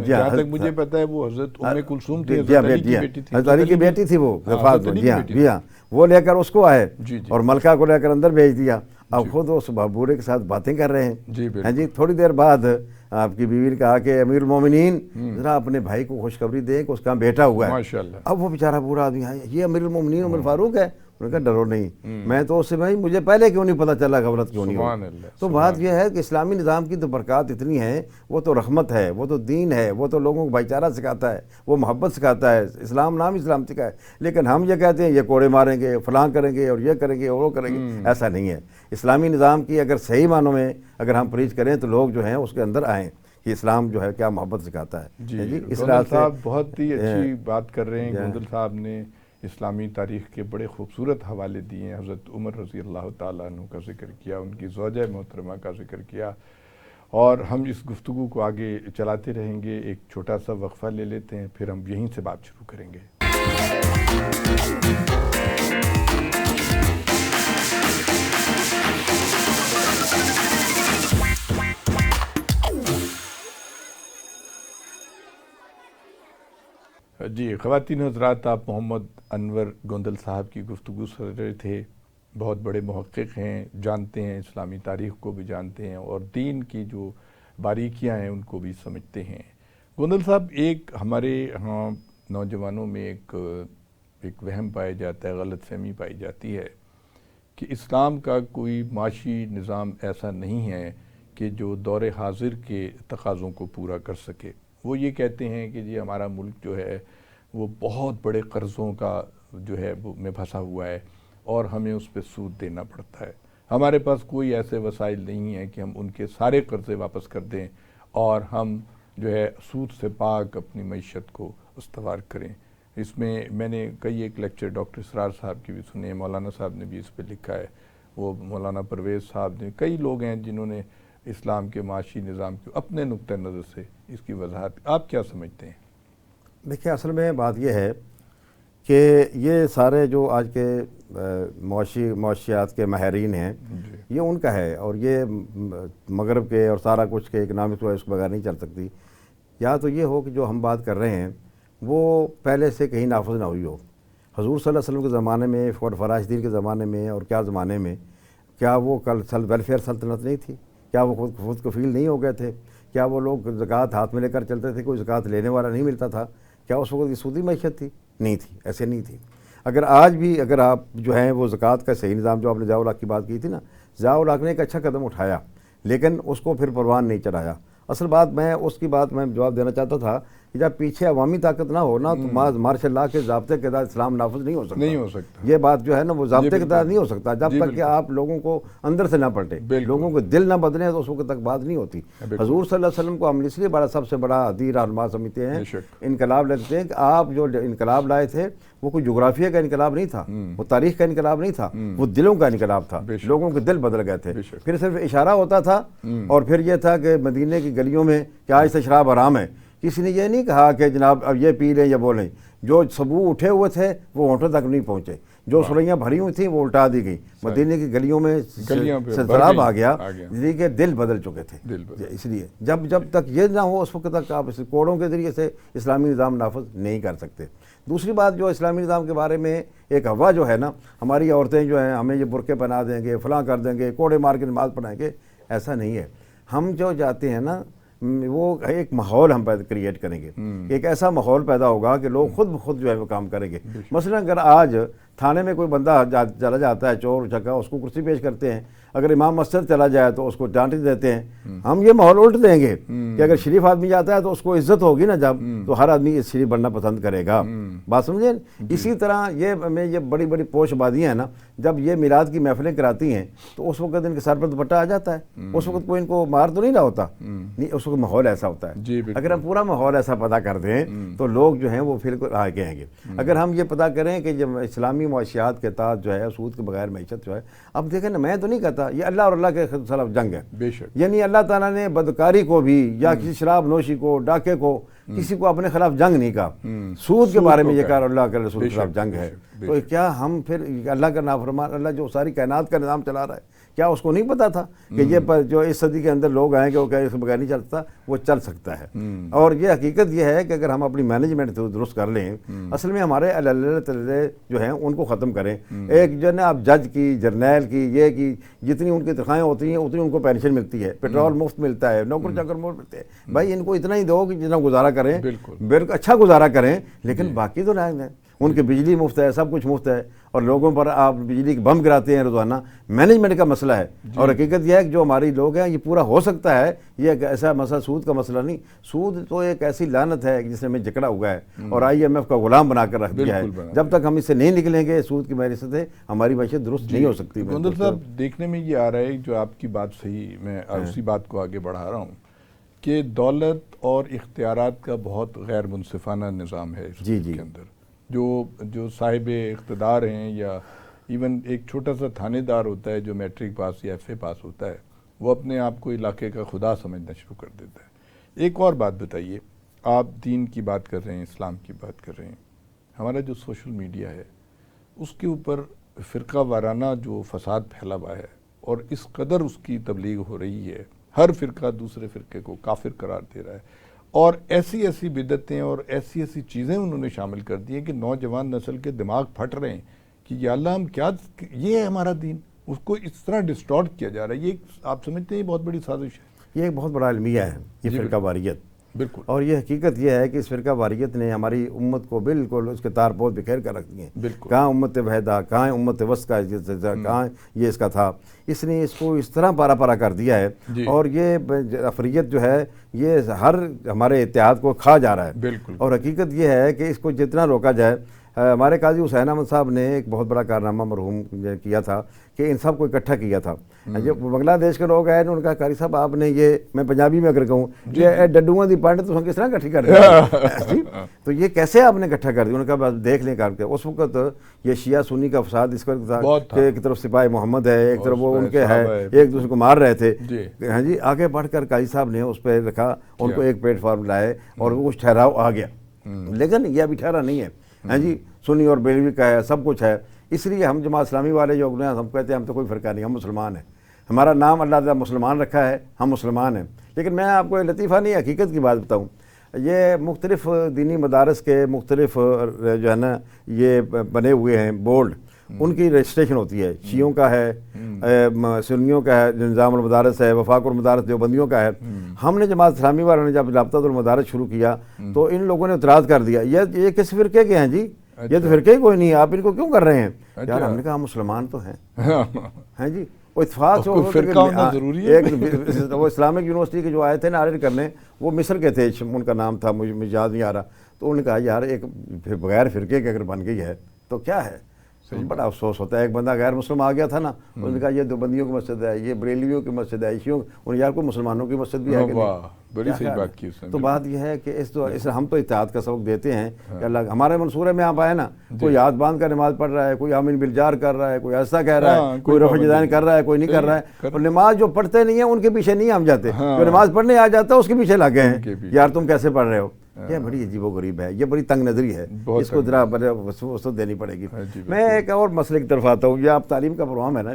جہاں تک مجھے پتہ ہے وہ حضرت ام کلثوم تھی, حضرت علی کی بیٹی تھی وہ وفات میں. جی ہاں, وہ لے کر اس کو آئے اور ملکہ کو لے کر اندر بھیج دیا. اب خود اس بوڑھے کے ساتھ باتیں کر رہے ہیں. جی تھوڑی دیر بعد آپ کی بیوی نے کہا کہ امیر المومنین ذرا اپنے بھائی کو خوشخبری دیں کہ اس کا بیٹا ہوا ہے. اب وہ بیچارہ بوڑھا آدمی ہے, یہ امیر المومنین عمر فاروق ہے. انہوں نے کہا ڈرو نہیں, میں تو اس سے بھائی مجھے پہلے کیوں نہیں پتہ چلا, غفلت کیوں نہیں ہو. تو بات یہ ہے کہ اسلامی نظام کی تو برکات اتنی ہیں, وہ تو رحمت ہے, وہ تو دین ہے, وہ تو لوگوں کو بھائی چارہ سکھاتا ہے, وہ محبت سکھاتا ہے. اسلام نام اسلام سکھا ہے. لیکن ہم یہ کہتے ہیں یہ کوڑے ماریں گے, فلاں کریں گے اور یہ کریں گے اور وہ کریں گے. ایسا نہیں ہے. اسلامی نظام کی اگر صحیح معنوں میں اگر ہم پریچ کریں تو لوگ جو ہیں اس کے اندر آئیں کہ اسلام جو ہے کیا محبت سکھاتا ہے. جی گوندل صاحب بہت ہی اچھی بات کر رہے ہیں. گوندل صاحب نے اسلامی تاریخ کے بڑے خوبصورت حوالے دیے ہیں. حضرت عمر رضی اللہ تعالیٰ عنہ کا ذکر کیا, ان کی زوجہ محترمہ کا ذکر کیا, اور ہم اس گفتگو کو آگے چلاتے رہیں گے. ایک چھوٹا سا وقفہ لے لیتے ہیں, پھر ہم یہیں سے بات شروع کریں گے. جی خواتین حضرات, آپ محمد انور گوندل صاحب کی گفتگو سن رہے تھے. بہت بڑے محقق ہیں, جانتے ہیں, اسلامی تاریخ کو بھی جانتے ہیں اور دین کی جو باریکیاں ہیں ان کو بھی سمجھتے ہیں. گوندل صاحب, ایک ہمارے ہاں نوجوانوں میں ایک وہم پایا جاتا ہے, غلط فہمی پائی جاتی ہے کہ اسلام کا کوئی معاشی نظام ایسا نہیں ہے کہ جو دور حاضر کے تقاضوں کو پورا کر سکے. وہ یہ کہتے ہیں کہ جی ہمارا ملک جو ہے وہ بہت بڑے قرضوں کا جو ہے وہ میں پھنسا ہوا ہے اور ہمیں اس پہ سود دینا پڑتا ہے. ہمارے پاس کوئی ایسے وسائل نہیں ہیں کہ ہم ان کے سارے قرضے واپس کر دیں اور ہم جو ہے سود سے پاک اپنی معیشت کو استوار کریں. اس میں نے کئی ایک لیکچر ڈاکٹر اسرار صاحب کی بھی سنے, مولانا صاحب نے بھی اس پہ لکھا ہے, وہ مولانا پرویز صاحب نے, کئی لوگ ہیں جنہوں نے اسلام کے معاشی نظام کو اپنے نقطہ نظر سے اس کی وضاحت. آپ کیا سمجھتے ہیں؟ دیکھیں اصل میں بات یہ ہے کہ یہ سارے جو آج کے معاشیات کے ماہرین ہیں یہ ان کا ہے, اور یہ مغرب کے اور سارا کچھ کے اکنامکس اس کے بغیر نہیں چل سکتی. یا تو یہ ہو کہ جو ہم بات کر رہے ہیں وہ پہلے سے کہیں نافذ نہ ہوئی ہو. حضور صلی اللہ علیہ وسلم کے زمانے میں, فراشدین کے زمانے میں اور کیا زمانے میں, کیا وہ ویلفیئر سلطنت نہیں تھی؟ کیا وہ خود کفیل نہیں ہو گئے تھے؟ کیا وہ لوگ زکوٰۃ ہاتھ میں لے کر چلتے تھے, کوئی زکوٰۃ لینے والا نہیں ملتا تھا؟ کیا اس وقت کی سودی معیشت تھی؟ نہیں تھی, ایسے نہیں تھی. اگر آج بھی اگر آپ جو ہیں وہ زکوٰۃ کا صحیح نظام, جو آپ نے ضیاء الحق کی بات کی تھی نا, ضیاء الحق نے ایک اچھا قدم اٹھایا لیکن اس کو پھر پروان نہیں چڑھایا. اصل بات میں اس کی بات میں جواب دینا چاہتا تھا کہ جب پیچھے عوامی طاقت نہ ہو نا تو مارشاء اللہ کے ضابطے کے تحت اسلام نافذ نہیں ہو سکتا. یہ بات جو ہے نا وہ ضابطے کے تحت نہیں ہو سکتا جب تک کہ آپ لوگوں کو اندر سے نہ پلٹے, لوگوں کو دل نہ بدلے تو اس وقت تک بات نہیں ہوتی. حضور صلی اللہ علیہ وسلم کو ہم اس لیے سب سے بڑا دین رہنما سمجھتے ہیں, انقلاب لیتے ہیں کہ آپ جو انقلاب لائے تھے وہ کوئی جغرافیہ کا انقلاب نہیں تھا, وہ تاریخ کا انقلاب نہیں تھا, وہ دلوں کا انقلاب تھا. لوگوں کے دل بدل گئے تھے. پھر صرف اشارہ ہوتا تھا اور پھر یہ تھا کہ مدینے کی گلیوں میں کہ آج سے شراب حرام ہے. کسی نے یہ نہیں کہا کہ جناب اب یہ پی لیں یا بولیں. جو سبو اٹھے ہوئے تھے وہ ہونٹوں تک نہیں پہنچے. جو سرائیاں بھری ہوئی تھیں وہ الٹا دی گئی، مدینے کی گلیوں میں سیلاب آ گیا، جس کے دل بدل چکے تھے۔ اس لیے جب تک یہ نہ ہو اس وقت تک آپ کوڑوں کے ذریعے سے اسلامی نظام نافذ نہیں کر سکتے۔ دوسری بات جو اسلامی نظام کے بارے میں ایک ہوا جو ہے نا، ہماری عورتیں جو ہیں ہمیں یہ برقعے پہنا دیں گے، فلاں کر دیں گے، کوڑے مار کے نماز پڑھائیں گے، ایسا نہیں ہے۔ ہم جو جاتے ہیں نا وہ ایک ماحول ہم کریٹ کریں گے، ایک ایسا ماحول پیدا ہوگا کہ لوگ خود بخود جو ہے وہ کام کریں گے۔ مثلا اگر آج تھانے میں کوئی بندہ چلا جاتا ہے چور چکا، اس کو کرسی پیش کرتے ہیں، اگر امام مسجد چلا جائے تو اس کو ڈانٹ دیتے ہیں، ہم یہ ماحول الٹ دیں گے کہ اگر شریف آدمی جاتا ہے تو اس کو عزت ہوگی نا جب، تو ہر آدمی اس شریف بننا پسند کرے گا۔ بات سمجھیں؟ اسی طرح یہ بڑی بڑی پوش آبادیاں ہیں نا، جب یہ میلاد کی محفلیں کراتی ہیں تو اس وقت ان کے سر پر دوپٹہ آ جاتا ہے، اس وقت کوئی ان کو مار تو نہیں رہا ہوتا، نہیں، اس وقت ماحول ایسا ہوتا ہے۔ اگر ہم پورا ماحول ایسا پتہ کر دیں تو لوگ جو ہیں وہ پھر آگے آئیں گے۔ اگر ہم یہ پتہ کریں کہ جب اسلامی معاشیات کے تحت جو ہے سود کے بغیر معیشت جو ہے، اب دیکھیں نا، میں تو نہیں کہتا یہ اللہ اور اللہ کے خلاف جنگ ہے، بے شک، یعنی اللہ تعالیٰ نے بدکاری کو بھی یا کسی شراب نوشی کو، ڈاکے کو، کسی کو اپنے خلاف جنگ نہیں کہا، سود کے بارے میں یہ کہا اللہ کے رسول کے خلاف جنگ ہے۔ تو کیا ہم پھر اللہ کا نافرمان، اللہ جو ساری کائنات کا نظام چلا رہا ہے، کیا اس کو نہیں پتا تھا کہ یہ جو اس صدی کے اندر لوگ آئیں گے وہ اس کے بغیر نہیں چلتا، وہ چل سکتا ہے۔ اور یہ حقیقت یہ ہے کہ اگر ہم اپنی مینجمنٹ درست کر لیں، اصل میں ہمارے اللہ جو ہیں ان کو ختم کریں۔ ایک جو ہے نا، اب جج کی، جرنیل کی، یہ کی جتنی ان کی تنخواہیں ہوتی ہیں اتنی ان کو پینشن ملتی ہے، پیٹرول مفت ملتا ہے، نوکر چاکر مفت ملتے ہیں، بھائی ان کو اتنا ہی دو کہ جتنا گزارا کریں، بالکل اچھا گزارا کریں، لیکن باقی تو نہیں ہے۔ ان کی بجلی مفت ہے، سب کچھ مفت ہے، اور لوگوں پر آپ بجلی کے بم گراتے ہیں روزانہ۔ مینجمنٹ کا مسئلہ ہے، اور حقیقت یہ ہے کہ جو ہماری لوگ ہیں یہ پورا ہو سکتا ہے، یہ ایک ایسا مسئلہ سود کا مسئلہ نہیں۔ سود تو ایک ایسی لعنت ہے جس نے ہمیں جکڑا ہوا ہے اور IMF کا غلام بنا کر رکھ دیا ہے۔ جب تک ہم اس سے نہیں نکلیں گے سود کی وجہ سے ہماری معیشت درست نہیں ہو سکتی۔ گوندل صاحب، دیکھنے میں یہ آ رہا ہے جو آپ کی بات صحیح، میں اسی بات کو آگے بڑھا رہا ہوں کہ دولت اور اختیارات کا بہت غیر منصفانہ نظام ہے اس کے اندر۔ جو صاحب اقتدار ہیں، یا ایون ایک چھوٹا سا تھانے دار ہوتا ہے جو میٹرک پاس یا FA پاس ہوتا ہے، وہ اپنے آپ کو علاقے کا خدا سمجھنا شروع کر دیتا ہے۔ ایک اور بات بتائیے، آپ دین کی بات کر رہے ہیں، اسلام کی بات کر رہے ہیں، ہمارا جو سوشل میڈیا ہے اس کے اوپر فرقہ وارانہ جو فساد پھیلا ہوا ہے، اور اس قدر اس کی تبلیغ ہو رہی ہے، ہر فرقہ دوسرے فرقے کو کافر قرار دے رہا ہے، اور ایسی بدعتیں اور ایسی چیزیں انہوں نے شامل کر دی ہیں کہ نوجوان نسل کے دماغ پھٹ رہے ہیں کہ یا اللہ ہم کیا، یہ ہے ہمارا دین، اس کو اس طرح ڈسٹارٹ کیا جا رہا ہے۔ یہ آپ سمجھتے ہیں یہ بہت بڑی سازش ہے؟ یہ ایک بہت بڑا المیہ ہے یہ فرقہ واریت، بالکل، اور یہ حقیقت یہ ہے کہ اس فرقہ واریت نے ہماری امت کو بالکل اس کے تار پود بکھیر کر رکھ دیے ہیں۔ کہاں امت وحدہ، کہاں امت وسط، کہاں یہ اس کا تھا، اس نے اس کو اس طرح پارا پارا کر دیا ہے، اور یہ افریت جو ہے یہ ہر ہمارے اتحاد کو کھا جا رہا ہے۔ بالکل، اور حقیقت یہ ہے کہ اس کو جتنا روکا جائے، ہمارے قاضی حسین احمد صاحب نے ایک بہت بڑا کارنامہ مرحوم کیا تھا کہ ان سب کو اکٹھا کیا تھا۔ جب بنگلہ دیش کے لوگ آئے انہوں نے کہا قاری صاحب آپ نے یہ، میں پنجابی میں اگر کہوں، یہ ڈڈوؤں دی پانڈ تو کس طرح اکٹھی کر دیا، تو یہ کیسے آپ نے اکٹھا کر دیا؟ انہوں نے کہا بس دیکھ لیں کر کے۔ اس وقت یہ شیعہ سنی کا فساد اس وقت تھا کہ ایک طرف سپاہی محمد ہے، ایک طرف وہ ان کے ہے، ایک دوسرے کو مار رہے تھے۔ ہاں جی، آگے بڑھ کر قاضی صاحب نے اس پہ رکھا، ان کو ایک پلیٹ فارم لائے اور وہ ٹھہراؤ آ گیا، لیکن یہ ابھی ٹھہرا نہیں ہے۔ ہاں جی، سنی اور بیلوی کا ہے، سب کچھ ہے۔ اس لیے ہم جماعت اسلامی والے جو ہیں ہم کہتے ہیں ہم تو کوئی فرقہ نہیں، ہم مسلمان ہیں، ہمارا نام اللہ تعالیٰ مسلمان رکھا ہے، ہم مسلمان ہیں۔ لیکن میں آپ کو لطیفہ نہیں، حقیقت کی بات بتاؤں، یہ مختلف دینی مدارس کے مختلف جو ہے نا یہ بنے ہوئے ہیں بورڈ، ان کی رجسٹریشن ہوتی ہے، شیعوں کا ہے، سنیوں کا ہے، نظام المدارس ہے، وفاق المدارس دیوبندیوں کا ہے۔ ہم نے جماعت اسلامی والوں نے جب رابطہ المدارس شروع کیا تو ان لوگوں نے اعتراض کر دیا، یہ کس فرقے کے ہیں جی، یہ تو فرقے کوئی نہیں ہے، آپ ان کو کیوں کر رہے ہیں؟ یار ہم نے کہا ہم مسلمان تو ہیں۔ ہاں جی، وہ اتفاق سے وہ اسلامک یونیورسٹی کے جو آئے تھے نا آڈٹ کرنے، وہ مصر کے تھے، ان کا نام تھا مجھے یاد نہیں آ رہا، تو انہوں نے کہا یار ایک بغیر فرقے کے اگر بن گئی ہے تو کیا ہے؟ بڑا افسوس ہوتا ہے، ایک بندہ غیر مسلم آ گیا تھا نا، انہوں نے کہا یہ دیوبندیوں کی مسجد ہے، یہ بریلویوں کی مسجد ہے، عیسیوں، انہوں نے یار کوئی مسلمانوں کی مسجد بھی ہے کہ نہیں؟ بڑی صحیح بات کی اس نے۔ تو بات یہ ہے کہ اس ہم تو اتحاد کا سبق دیتے ہیں کہ اللہ ہمارے منصورے میں آپ آئے نا، کوئی ہاتھ باندھ کر نماز پڑھ رہا ہے، کوئی آمین بالجار کر رہا ہے، کوئی ایسا کہہ رہا ہے، کوئی رفع جدائن کر رہا ہے، کوئی نہیں کر رہا ہے، اور نماز جو پڑھتے نہیں ہیں ان کے پیچھے نہیں ہم جاتے، جو نماز پڑھنے آ جاتا ہے اس کے پیچھے لگ گئے ہیں، یار تم کیسے پڑھ رہے ہو؟ یہ بڑی عجیب و غریب ہے، یہ بڑی تنگ نظری ہے، اس کو ذرا وسعت دینی پڑے گی۔ میں ایک اور مسئلے کی طرف آتا ہوں، یہ آپ تعلیم کا پروگرام ہے نا،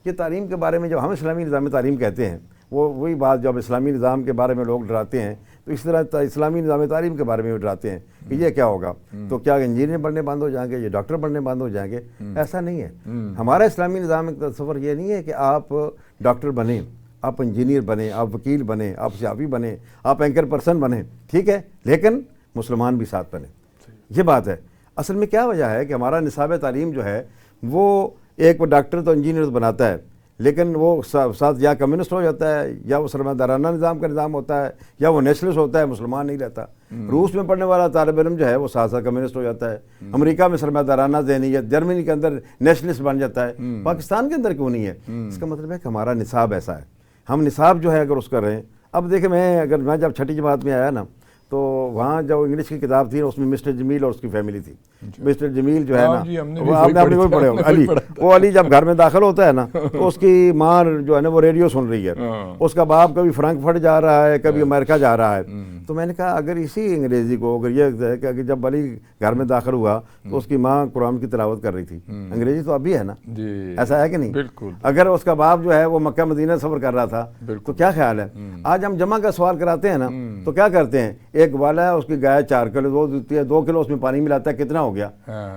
یہ تعلیم کے بارے میں جب ہم اسلامی نظام تعلیم کہتے ہیں، وہ وہی بات جب اسلامی نظام کے بارے میں لوگ ڈراتے ہیں تو اس طرح اسلامی نظام تعلیم کے بارے میں بھی ڈراتے ہیں کہ یہ کیا ہوگا، تو کیا انجینئر بننے بند ہو جائیں گے، یہ ڈاکٹر بننے بند ہو جائیں گے؟ ایسا نہیں ہے۔ ہمارا اسلامی نظام کا تصور یہ نہیں ہے کہ آپ ڈاکٹر بنیں، آپ انجینئر بنیں، آپ وکیل بنیں، آپ صحافی بنیں، آپ اینکر پرسن بنیں، ٹھیک ہے، لیکن مسلمان بھی ساتھ بنیں۔ یہ بات ہے۔ اصل میں کیا وجہ ہے کہ ہمارا نصاب تعلیم جو ہے وہ ایک ڈاکٹر تو انجینئر بناتا ہے، لیکن وہ ساتھ یا کمیونسٹ ہو جاتا ہے، یا وہ سرمایہ دارانہ نظام کا نظام ہوتا ہے، یا وہ نیشنلسٹ ہوتا ہے، مسلمان نہیں رہتا۔ روس میں پڑھنے والا طالب علم جو ہے وہ ساتھ ساتھ کمیونسٹ ہو جاتا ہے، امریکہ میں سرمایہ دارانہ ذہنیت، جرمنی کے اندر نیشنلسٹ بن جاتا ہے، پاکستان کے اندر کیوں نہیں ہے؟ اس کا مطلب ہے کہ ہمارا نصاب ایسا ہے، ہم نصاب جو ہے اگر اس کر رہے ہیں۔ اب دیکھیں میں جب چھٹی جماعت میں آیا نا تو وہاں جو انگلش کی کتاب تھی اس میں مسٹر جمیل اور اس کی فیملی تھی۔ مسٹر جمیل جو ہے نا، آپ نے کوئی پڑھے ہوگا، علی، وہ علی جب گھر میں داخل ہوتا ہے نا تو اس کی ماں جو ہے نا وہ ریڈیو سن رہی ہے، اس کا باپ کبھی فرانکفرٹ جا رہا ہے، کبھی امریکہ جا رہا ہے۔ تو میں نے کہا اگر اسی انگریزی کو، اگر یہ ہے کہ جب علی گھر میں داخل ہوا تو اس کی ماں قرآن کی تلاوت کر رہی تھی، انگریزی تو اب بھی ہے نا، ایسا ہے کہ نہیں؟ اگر اس کا باپ جو ہے وہ مکہ مدینہ سفر کر رہا تھا تو کیا خیال ہے؟ آج ہم جمع کا سوال کراتے ہیں نا تو کیا کرتے ہیں، ایک والا ہے اس کی گائے 4 کلو دودھ دیتی ہے، 2 کلو اس میں پانی ملاتا ہے، کتنا ہو گیا؟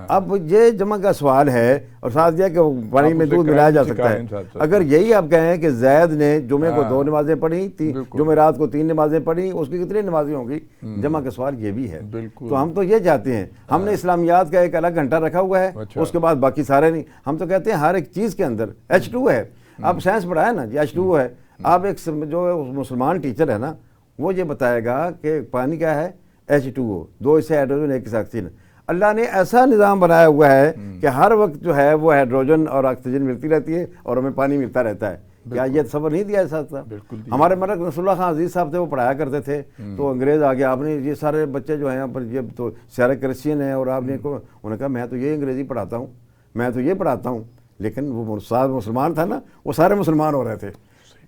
اب یہ جمع کا سوال ہے اور ساتھ یہ کہ پانی میں دودھ ملایا جا سکتا ہے۔ اگر یہی آپ کہیں کہ زید نے جمعے کو 2 نمازیں پڑھی، جمعرات کو 3 نمازیں پڑھی، اس کی کتنی نمازیں ہوں گی؟ جمع کا سوال یہ بھی ہے۔ تو ہم تو یہ چاہتے ہیں، ہم نے اسلامیات کا ایک الگ گھنٹہ رکھا ہوا ہے، اس کے بعد باقی سارے نہیں۔ ہم تو کہتے ہیں ہر ایک چیز کے اندر H2 ہے۔ آپ سائنس پڑھائیں نا، یہ H2 ہے۔ آپ ایک جو مسلمان ٹیچر ہے نا وہ یہ بتائے گا کہ پانی کیا ہے؟ H2O، 2 حصے ہائیڈروجن 1 حصہ آکسیجن۔ اللہ نے ایسا نظام بنایا ہوا ہے کہ ہر وقت جو ہے وہ ہائیڈروجن اور آکسیجن ملتی رہتی ہے اور ہمیں پانی ملتا رہتا ہے۔ کیا یہ تصور نہیں دیا ایسا تھا؟ ہمارے ملک رسول اللہ خان عزیز صاحب تھے، وہ پڑھایا کرتے تھے، تو انگریز آ گیا، آپ نے یہ سارے بچے جو ہیں یہ تو سارے کرسچین ہیں، اور آپ نے انہوں نے کہا میں تو یہ انگریزی پڑھاتا ہوں، میں تو یہ پڑھاتا ہوں، لیکن وہ استاد مسلمان تھا نا، وہ سارے مسلمان ہو رہے تھے۔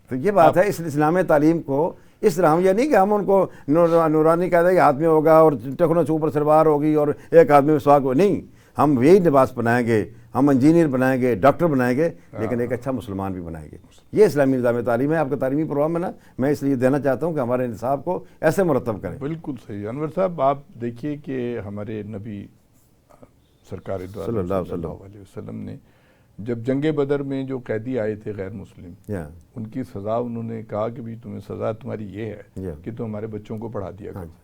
تو یہ بات ہے، اس اسلام تعلیم کو اس طرح ہم یہ نہیں کہ ہم ان کو نورانی کہہ دیں کہ ہاتھ میں ہوگا اور ٹخنوں سے اوپر سلوار ہوگی اور ایک ہاتھ میں مسواک ہو، نہیں، ہم یہی لباس بنائیں گے، ہم انجینئر بنائیں گے، ڈاکٹر بنائیں گے، لیکن ایک اچھا مسلمان بھی بنائیں گے۔ یہ اسلامی نظام تعلیم ہے۔ آپ کا تعلیمی پروگرام ہے نا، میں اس لیے دینا چاہتا ہوں کہ ہمارے نصاب کو ایسے مرتب کریں۔ بالکل صحیح۔ انور صاحب آپ دیکھیے کہ ہمارے نبی سرکار صلی اللہ علیہ وسلم نے جب جنگ بدر میں جو قیدی آئے تھے غیر مسلم، ان کی سزا انہوں نے کہا کہ بھی تمہیں سزا تمہاری یہ ہے کہ تم ہمارے بچوں کو پڑھا دیا کرو۔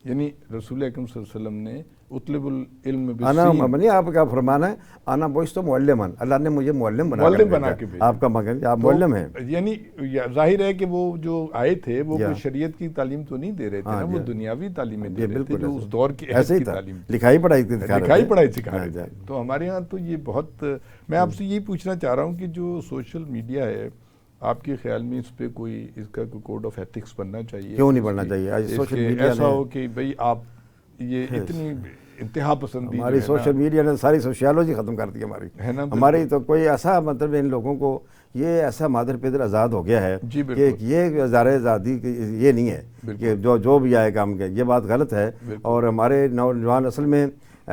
یعنی رسول اکرم صلی اللہ علیہ وسلم نے اطلب العلم بالسین، آپ کا فرمان ہے انا بعثت معلما، اللہ نے مجھے معلم بنا کے بھیجا، آپ کا مگر آپ معلم ہیں۔ یعنی ظاہر ہے کہ وہ جو آئے تھے وہ کوئی شریعت کی تعلیم تو نہیں دے رہے تھے نا، وہ دنیاوی تعلیمیں دے رہے تھے جو اس دور کی تعلیم، لکھائی پڑھائی سکھا رہے تھے۔ تو ہمارے ہاں تو یہ بہت، میں آپ سے یہی پوچھنا چاہ رہا ہوں کہ جو سوشل میڈیا ہے، آپ کے خیال میں اس پہ کوئی اس کا کوئی کوڈ آف ایتھکس بننا چاہیے؟ کیوں نہیں بننا چاہیے؟ سوشل میڈیا ایسا ہو کہ بھئی آپ یہ اتنی انتہا پسندی، ہماری سوشل میڈیا نے ساری سوشیالوجی ختم کر دی ہماری تو کوئی ایسا مطلب ان لوگوں کو یہ ایسا مادر پیدر آزاد ہو گیا ہے کہ یہ ہزارے آزادی یہ نہیں ہے کہ جو بھی آئے کام کے، یہ بات غلط ہے۔ اور ہمارے نوجوان اصل میں،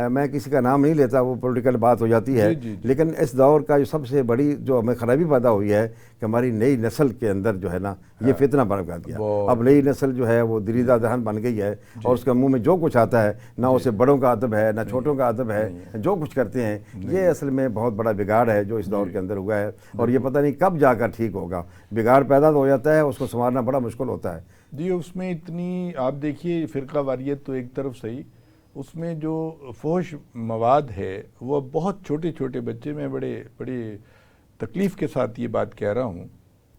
میں کسی کا نام نہیں لیتا، وہ پولیٹیکل بات ہو جاتی ہے، لیکن اس دور کا جو سب سے بڑی جو ہمیں خرابی پیدا ہوئی ہے کہ ہماری نئی نسل کے اندر جو ہے نا یہ فتنہ بڑھ گیا۔ اب نئی نسل جو ہے وہ دریدہ دہن بن گئی ہے اور اس کے منہ میں جو کچھ آتا ہے، نہ اسے بڑوں کا ادب ہے نہ چھوٹوں کا ادب ہے، جو کچھ کرتے ہیں یہ اصل میں بہت بڑا بگاڑ ہے جو اس دور کے اندر ہوا ہے، اور یہ پتہ نہیں کب جا کر ٹھیک ہوگا۔ بگاڑ پیدا تو ہو جاتا ہے، اس کو سنوارنا بڑا مشکل ہوتا ہے۔ جی، اس میں اتنی آپ دیکھیے فرقہ واریت تو ایک طرف صحیح، اس میں جو فحش مواد ہے وہ بہت چھوٹے چھوٹے بچے، میں بڑے تکلیف کے ساتھ یہ بات کہہ رہا ہوں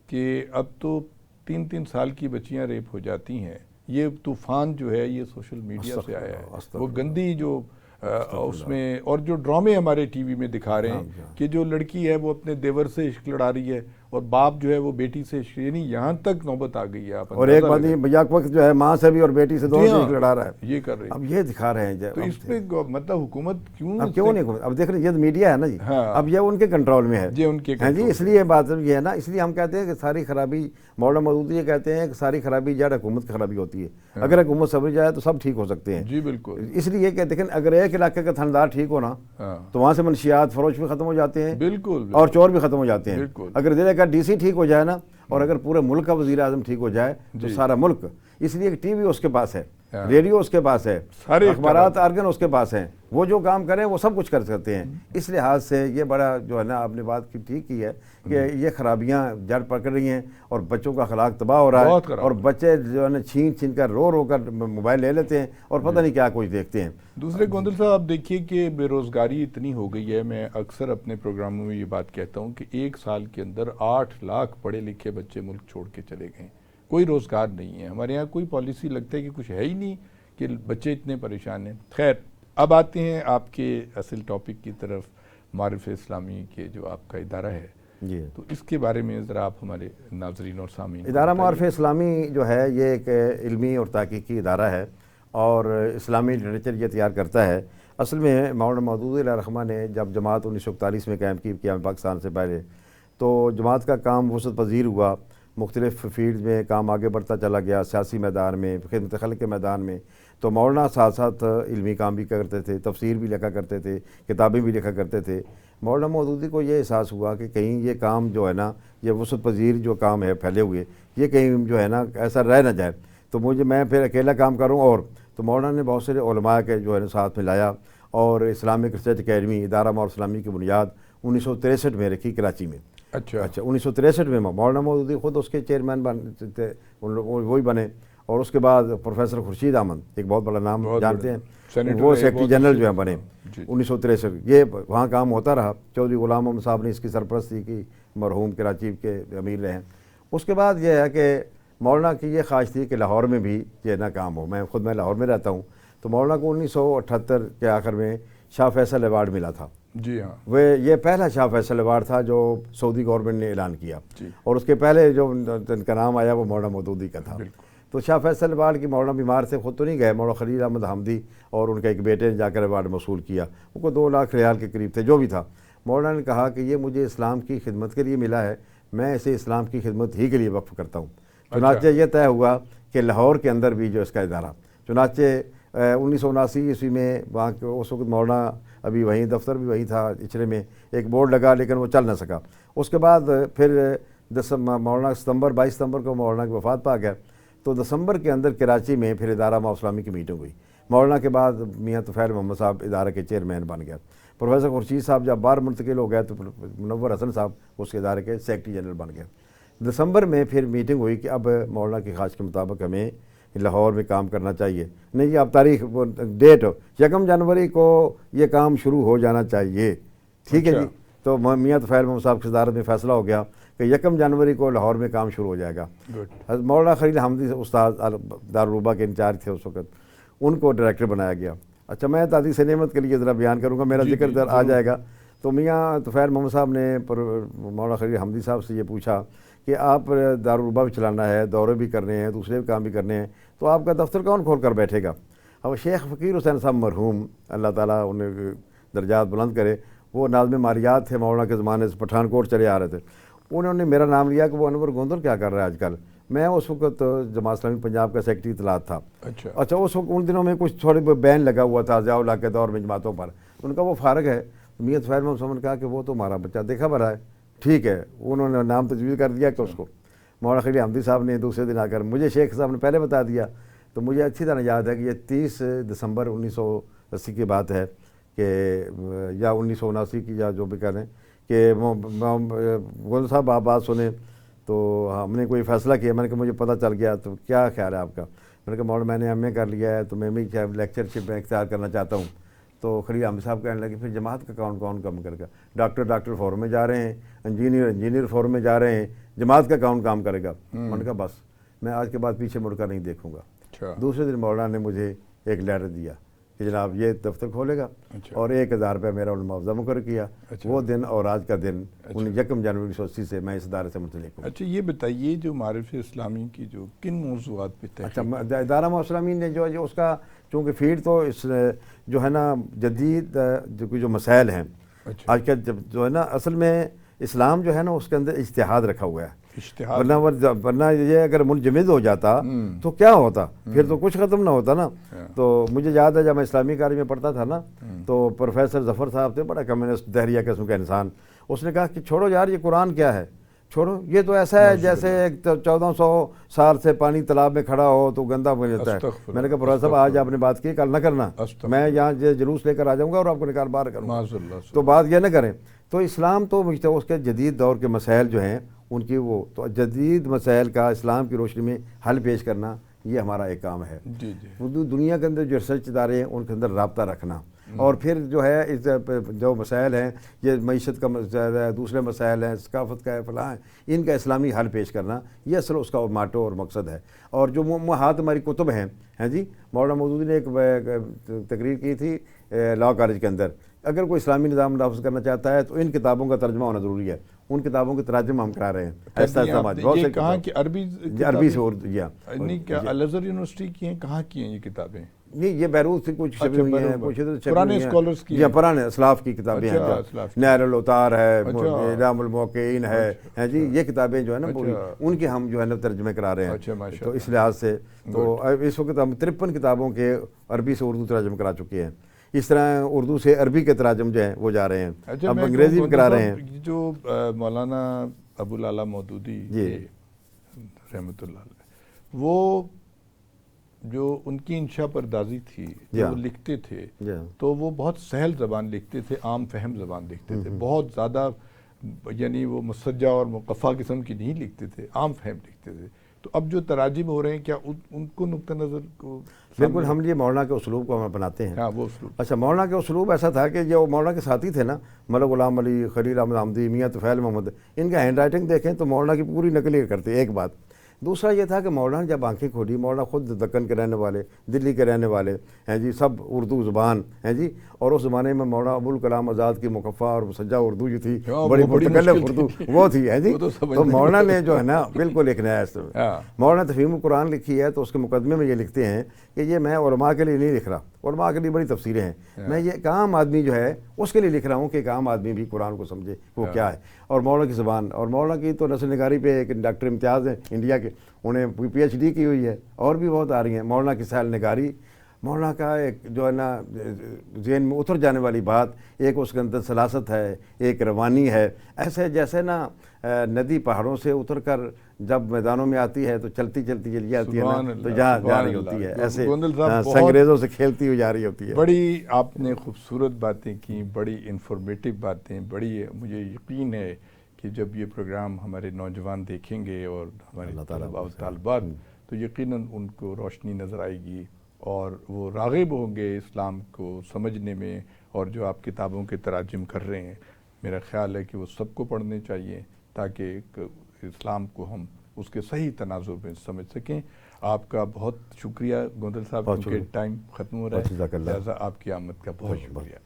کہ اب تو 3 سال کی بچیاں ریپ ہو جاتی ہیں۔ یہ طوفان جو ہے یہ سوشل میڈیا سے آیا ہے، وہ گندی جو اس میں، اور جو ڈرامے ہمارے ٹی وی میں دکھا رہے ہیں کہ جو لڑکی ہے وہ اپنے دیور سے عشق لڑا رہی ہے اور باپ جو ہے وہ بیٹی سے یعنی یہاں تک نوبت آ گئی ہے. آپ اور ایک بات بیک وقت جو ہے ماں سے بھی اور بیٹی سے دونوں سے لڑا رہا ہے. یہ کر رہے ہیں. اب یہ دکھا رہے ہیں تو اس پہ مطلب حکومت کیوں نہیں. اب دیکھ رہے ہیں یہ میڈیا ہے نا جی, اب یہ ان کے کنٹرول میں ہے جی. اس لیے بات یہ ہے نا, اس لیے ہم کہتے ہیں کہ ساری خرابی, مولانا مودودی یہ کہتے ہیں کہ ساری خرابی جڑ حکومت کی خرابی ہوتی ہے. اگر حکومت سمجھ جائے تو سب ٹھیک ہو سکتے ہیں. جی بالکل. اس لیے کہ دیکھیں اگر ایک علاقے کا تھندار ٹھیک ہونا تو وہاں سے منشیات فروش بھی ختم ہو جاتے ہیں بالکل, اور چور بھی ختم ہو جاتے ہیں. بالکل. اگر ضلع کا ڈی سی ٹھیک ہو جائے نا, اور اگر پورے ملک کا وزیر اعظم ٹھیک ہو جائے تو سارا ملک. اس لیے ٹی وی اس کے پاس ہے, ریڈیو اس کے پاس ہے, سارے اخبارات آرگن اس کے پاس ہیں, وہ جو کام کریں وہ سب کچھ کر سکتے ہیں. اس لحاظ سے یہ بڑا جو ہے نا آپ نے بات کی ٹھیک کی ہے کہ یہ خرابیاں جڑ پکڑ رہی ہیں اور بچوں کا اخلاق تباہ ہو رہا ہے, اور بچے جو ہے نا چھین کر رو کر موبائل لے لیتے ہیں اور پتہ نہیں کیا کچھ دیکھتے ہیں. دوسرے گوندل صاحب آپ دیکھیے کہ بے روزگاری اتنی ہو گئی ہے. میں اکثر اپنے پروگراموں میں یہ بات کہتا ہوں کہ 1 سال کے اندر 8 لاکھ پڑھے لکھے بچے ملک چھوڑ کے چلے گئے. کوئی روزگار نہیں ہے ہمارے یہاں, کوئی پالیسی لگتا ہے کہ کچھ ہے ہی نہیں کہ بچے اتنے پریشان ہیں. خیر اب آتے ہیں آپ کے اصل ٹاپک کی طرف, معارف اسلامی کے جو آپ کا ادارہ ہے جی, تو اس کے بارے میں ذرا آپ ہمارے ناظرین اور سامعین. ادارہ معارف اسلامی جو ہے یہ ایک علمی اور تحقیقی ادارہ ہے اور اسلامی لٹریچر یہ تیار کرتا ہے. اصل میں مولانا مودودی علیہ الرحمہ نے جب جماعت 1941 میں قائم کی قیام پاکستان سے پہلے, تو جماعت کا کام وسعت پذیر ہوا, مختلف فیلڈ میں کام آگے بڑھتا چلا گیا, سیاسی میدان میں, خدمت خلق کے میدان میں. تو مولانا ساتھ ساتھ علمی کام بھی کرتے تھے, تفسیر بھی لکھا کرتے تھے, کتابیں بھی لکھا کرتے تھے. مولانا مودودی کو یہ احساس ہوا کہ کہیں یہ کام جو ہے نا, یہ وسعت پذیر جو کام ہے پھیلے ہوئے, یہ کہیں جو ہے نا ایسا رہ نہ جائے, تو میں پھر اکیلا کام کروں. اور تو مولانا نے بہت سارے علماء کے جو ہے نا ساتھ میں لایا اور اسلامک ریسرچ اکیڈمی ادارہ معارف اسلامی کی بنیاد 1963 میں رکھی کراچی میں. اچھا 1963 میں مولانا مودودی خود اس کے چیئرمین تھے, وہی بنے. اور اس کے بعد پروفیسر خورشید احمد, ایک بہت بڑا نام جانتے ہیں, وہ سیکرٹری جنرل جو ہیں بنے 1963. یہ وہاں کام ہوتا رہا. چودھری غلام محمد صاحب نے اس کی سرپرستی کی, مرحوم کراچی کے امیر رہے ہیں. اس کے بعد یہ ہے کہ مولانا کی یہ خواہش تھی کہ لاہور میں بھی یہ نہ کام ہو. میں لاہور میں رہتا ہوں, تو مولانا کو 1978 کے آخر میں شاہ فیصل ایوارڈ ملا تھا. جی ہاں, وہ یہ پہلا شاہ فیصل ایوارڈ تھا جو سعودی گورنمنٹ نے اعلان کیا, اور اس کے پہلے جو ان کا نام آیا وہ مولانا مودودی کا تھا. تو شاہ فیصل ایوارڈ کی مولانا بیمار سے خود تو نہیں گئے, مولانا خلیل احمد حمدی اور ان کے ایک بیٹے نے جا کر ایوارڈ موصول کیا. ان کو 2 لاکھ ریال کے قریب تھے جو بھی تھا. مولانا نے کہا کہ یہ مجھے اسلام کی خدمت کے لیے ملا ہے, میں اسے اسلام کی خدمت ہی کے لیے وقف کرتا ہوں. چنانچہ یہ طے ہوا کہ لاہور کے اندر بھی جو اس کا ادارہ, چنانچہ 1979 عیسوی میں وہاں اس وقت مولانا ابھی وہیں, دفتر بھی وہی تھا اچرے میں, ایک بورڈ لگا لیکن وہ چل نہ سکا. اس کے بعد پھر مولانا 22 ستمبر کو مولانا کی وفات پا گیا. تو دسمبر کے اندر کراچی میں پھر ادارہ معارف اسلامی کی میٹنگ ہوئی. مولانا کے بعد میاں طفیل محمد صاحب ادارے کے چیئرمین بن گیا. پروفیسر خورشید صاحب جب باہر منتقل ہو گئے تو منور حسن صاحب اس کے ادارے کے سیکرٹری جنرل بن گئے. دسمبر میں پھر میٹنگ ہوئی کہ اب مولانا کی خواہش کے مطابق ہمیں لاہور میں کام کرنا چاہیے. نہیں, اب تاریخ ڈیٹ 1 جنوری کو یہ کام شروع ہو جانا چاہیے. ٹھیک ہے جی. تو میاں طفیل محمد صاحب کی صدارت میں فیصلہ ہو گیا کہ 1 جنوری کو لاہور میں کام شروع ہو جائے گا. مولانا خلیل حمدی استاد دارالعلوم کے انچارج تھے اس وقت, ان کو ڈائریکٹر بنایا گیا. اچھا, میں تحدیث نعمت کے لیے ذرا بیان کروں گا, میرا ذکر در آ جائے گا. تو میاں طفیل محمد صاحب نے مولانا خلیل حمدی صاحب سے یہ پوچھا کہ آپ دارالعلوم بھی چلانا ہے, دورے بھی کرنے ہیں, دوسرے بھی کام بھی کرنے ہیں, تو آپ کا دفتر کون کھول کر بیٹھے گا؟ اب شیخ فقیر حسین صاحب مرحوم, اللہ تعالیٰ انہیں درجات بلند کرے, وہ ناظم ماریات تھے مولانا کے زمانے سے, پٹھان کوٹ چلے آ رہے تھے. انہوں نے میرا نام لیا کہ وہ انور گوندل کیا کر رہا ہے آج کل. میں اس وقت جماعت اسلامی پنجاب کا سیکرٹری اطلاعات تھا. اچھا, اس وقت ان دنوں میں کچھ تھوڑے بین لگا ہوا تھا ضیاء الحق کے دور میں جماعتوں پر. ان کا وہ فارغ ہے. میاں طفیل محمد صاحب نے کہا کہ وہ تو ہمارا بچہ دیکھا بھرا ہے. ٹھیک ہے, انہوں نے نام تجویز کر دیا کہ اس کو. مولانا خلیل حمدی صاحب نے دوسرے دن آ کر مجھے شیخ صاحب نے پہلے بتا دیا, تو مجھے اچھی طرح یاد ہے کہ یہ 30 دسمبر 1980 کی بات ہے کہ یا 1979 کی, یا جو بھی کہہ رہے ہیں کہ گوندل صاحب آپ بات سنیں. تو ہم نے کوئی فیصلہ کیا, میں نے کہا مجھے پتہ چل گیا, تو کیا خیال ہے آپ کا؟ میں نے کہا مولانا میں نے ایم اے کر لیا ہے, تو میں بھی لیکچرشپ میں اختیار کرنا چاہتا ہوں. تو خلیل حمدی صاحب کہنے لگے پھر جماعت کا کون کام کرے گا؟ ڈاکٹر فورم میں جا رہے ہیں, انجینئر فورم میں جا رہے ہیں, جماعت کا کام کرے گا؟ میں نے کہا بس میں آج کے بعد پیچھے مڑ کر نہیں دیکھوں گا. دوسرے دن مولانا نے مجھے ایک لیٹر دیا کہ جناب یہ دفتر کھولے گا، اچھا۔ اور 1000 روپیہ میرا انہوں نے معاوضہ مقرر کیا۔ اچھا۔ وہ دن اور آج کا دن 1 جنوری 1980 سے میں اس ادارے سے منسلک ہوں۔ اچھا یہ بتائیے جو معارف اسلامی کی جو کن موضوعات پہ اچھا، تحقیق؟ ادارہ معارف اسلامی نے جو اس کا چونکہ فیڈ تو اس جو ہے نا جدید جو مسائل ہیں اچھا، آج کل جو ہے نا، اصل میں اسلام جو ہے نا اس کے اندر اجتہاد رکھا ہوا ہے، اشتہار، ورنہ یہ اگر منجمد ہو جاتا تو کیا ہوتا، پھر تو کچھ ختم نہ ہوتا نا۔ تو مجھے یاد ہے جب میں اسلامی کالج میں پڑھتا تھا نا، تو پروفیسر ظفر صاحب تھے، بڑا کمیونسٹ دہریہ قسم کا انسان، اس نے کہا کہ چھوڑو یار یہ قرآن کیا ہے، چھوڑو، یہ تو ایسا ہے جیسے 1400 سال سے پانی تالاب میں کھڑا ہو تو گندا بن جاتا ہے۔ میں نے کہا پروفیسر صاحب آج آپ نے بات کی، کل نہ کرنا، میں یہاں جلوس لے کر آ جاؤں گا اور آپ کو نکال باہر کروں گا، تو بات یہ نہ کریں۔ تو اسلام تو اس کے جدید دور کے مسائل جو ہیں ان کی وہ تو جدید مسائل کا اسلام کی روشنی میں حل پیش کرنا، یہ ہمارا ایک کام ہے۔ جی جی، دنیا کے اندر جو ریسرچ ادارے ہیں ان کے اندر رابطہ رکھنا، اور پھر جو ہے اس جو مسائل ہیں، یہ معیشت کا مسائل ہے، دوسرے مسائل ہیں، ثقافت کا ہے، فلاں ہے، ان کا اسلامی حل پیش کرنا، یہ اصل اس کا ماٹو اور مقصد ہے۔ اور جو ہاتھ ہماری کتب ہیں جی، مولانا مودودی نے ایک تقریر کی تھی لاء کالج کے اندر، اگر کوئی اسلامی نظام نافذ کرنا چاہتا ہے تو ان کتابوں کا ترجمہ ہونا ضروری ہے، ان کتابوں کے تراجم ہم کرا رہے ہیں، ایسا یہ کہاں کی عربی سے اردو، نہیں کیا الازہر یونیورسٹی کی ہیں، کہاں کی ہیں یہ کتابیں؟ نہیں، یہ بیروت سے کچھ چھپی ہوئی ہیں، کچھ ادھر چھپی پرانے ہوئی ہیں، اسکالرس کی جی پرانے اسلاف کی کتابیں ہیں، نہر الاوتار ہے، اعلام الموقعین ہے جی، یہ کتابیں جو ہے نا پوری ان کے ہم جو ہے نا ترجمے کرا رہے ہیں، تو اس لحاظ سے تو اس وقت ہم 53 کتابوں کے عربی سے اردو ترجمے کرا چکے ہیں، اس طرح اردو سے عربی کے تراجم جو ہیں وہ جا رہے ہیں، اب انگریزی بھی کرا رہے ہیں۔ جو مولانا ابو العلا مودودی رحمۃ اللہ علیہ، وہ جو ان کی انشا پردازی تھی، جو وہ لکھتے تھے تو وہ بہت سہل زبان لکھتے تھے، عام فہم زبان لکھتے تھے، بہت زیادہ یعنی وہ مسجع اور مقفع قسم کی نہیں لکھتے تھے، عام فہم لکھتے تھے۔ تو اب جو تراجم ہو رہے ہیں کیا ان کو نقطہ نظر کو بالکل ہم یہ مولانا کے اسلوب کو ہم بناتے ہیں۔ ہاں وہ اسلوب، اچھا، مولانا کے اسلوب ایسا تھا کہ جو مولانا کے ساتھی تھے نا، ملک غلام علی، خلیل احمد حمدی، میاں طفیل محمد، ان کا ہینڈ رائٹنگ دیکھیں تو مولانا کی پوری نقل ہی کرتے۔ ایک بات، دوسرا یہ تھا کہ مولانا جب آنکھیں کھولی، مولانا خود دکن کے رہنے والے، دلی کے رہنے والے ہیں جی، سب اردو زبان ہیں جی، اور اس زمانے میں مولانا ابوالکلام آزاد کی مقفع اور مسجع اردو جو تھی، بڑی متکلف اردو وہ تھی ہے جی، تو مولانا نے جو ہے نا بالکل ایک نیا مولانا تفہیم القرآن لکھی ہے، تو اس کے مقدمے میں یہ لکھتے ہیں کہ یہ میں علماء کے لیے نہیں لکھ رہا، علماء کے لیے بڑی تفسیریں ہیں، میں یہ ایک عام آدمی جو ہے اس کے لیے لکھ رہا ہوں کہ ایک عام آدمی بھی قرآن کو سمجھے وہ کیا ہے، اور مولانا کی زبان، اور مولانا کی تو نثر نگاری پہ ایک ڈاکٹر امتیاز ہیں انڈیا کے، انہیں PhD کی ہوئی ہے، اور بھی بہت آ رہی ہیں۔ مولانا کی سہل نگاری، مولانا کا ایک جو ہے نا ذہن میں اتر جانے والی بات، ایک اس کے اندر سلاست ہے، ایک روانی ہے، ایسے جیسے نا ندی پہاڑوں سے اتر کر جب میدانوں میں آتی ہے تو چلتی چلتی چلی جاتی ہے نا، تو جہاں جا رہی ہوتی ہے، ایسے سنگریزوں سے کھیلتی ہوئی جا رہی ہوتی ہے۔ بڑی آپ نے خوبصورت باتیں کی، بڑی انفارمیٹیو باتیں، بڑی مجھے یقین ہے کہ جب یہ پروگرام ہمارے نوجوان دیکھیں گے اور ہمارے طلباء و طالبات، تو یقیناً ان کو روشنی نظر آئے گی اور وہ راغب ہوں گے اسلام کو سمجھنے میں، اور جو آپ کتابوں کے تراجم کر رہے ہیں میرا خیال ہے کہ وہ سب کو پڑھنے چاہیے تاکہ اسلام کو ہم اس کے صحیح تناظر میں سمجھ سکیں۔ آپ کا بہت شکریہ گوندل صاحب، کیونکہ ٹائم ختم ہو رہا ہے، لہٰذا آپ کی آمد کا بہت شکریہ۔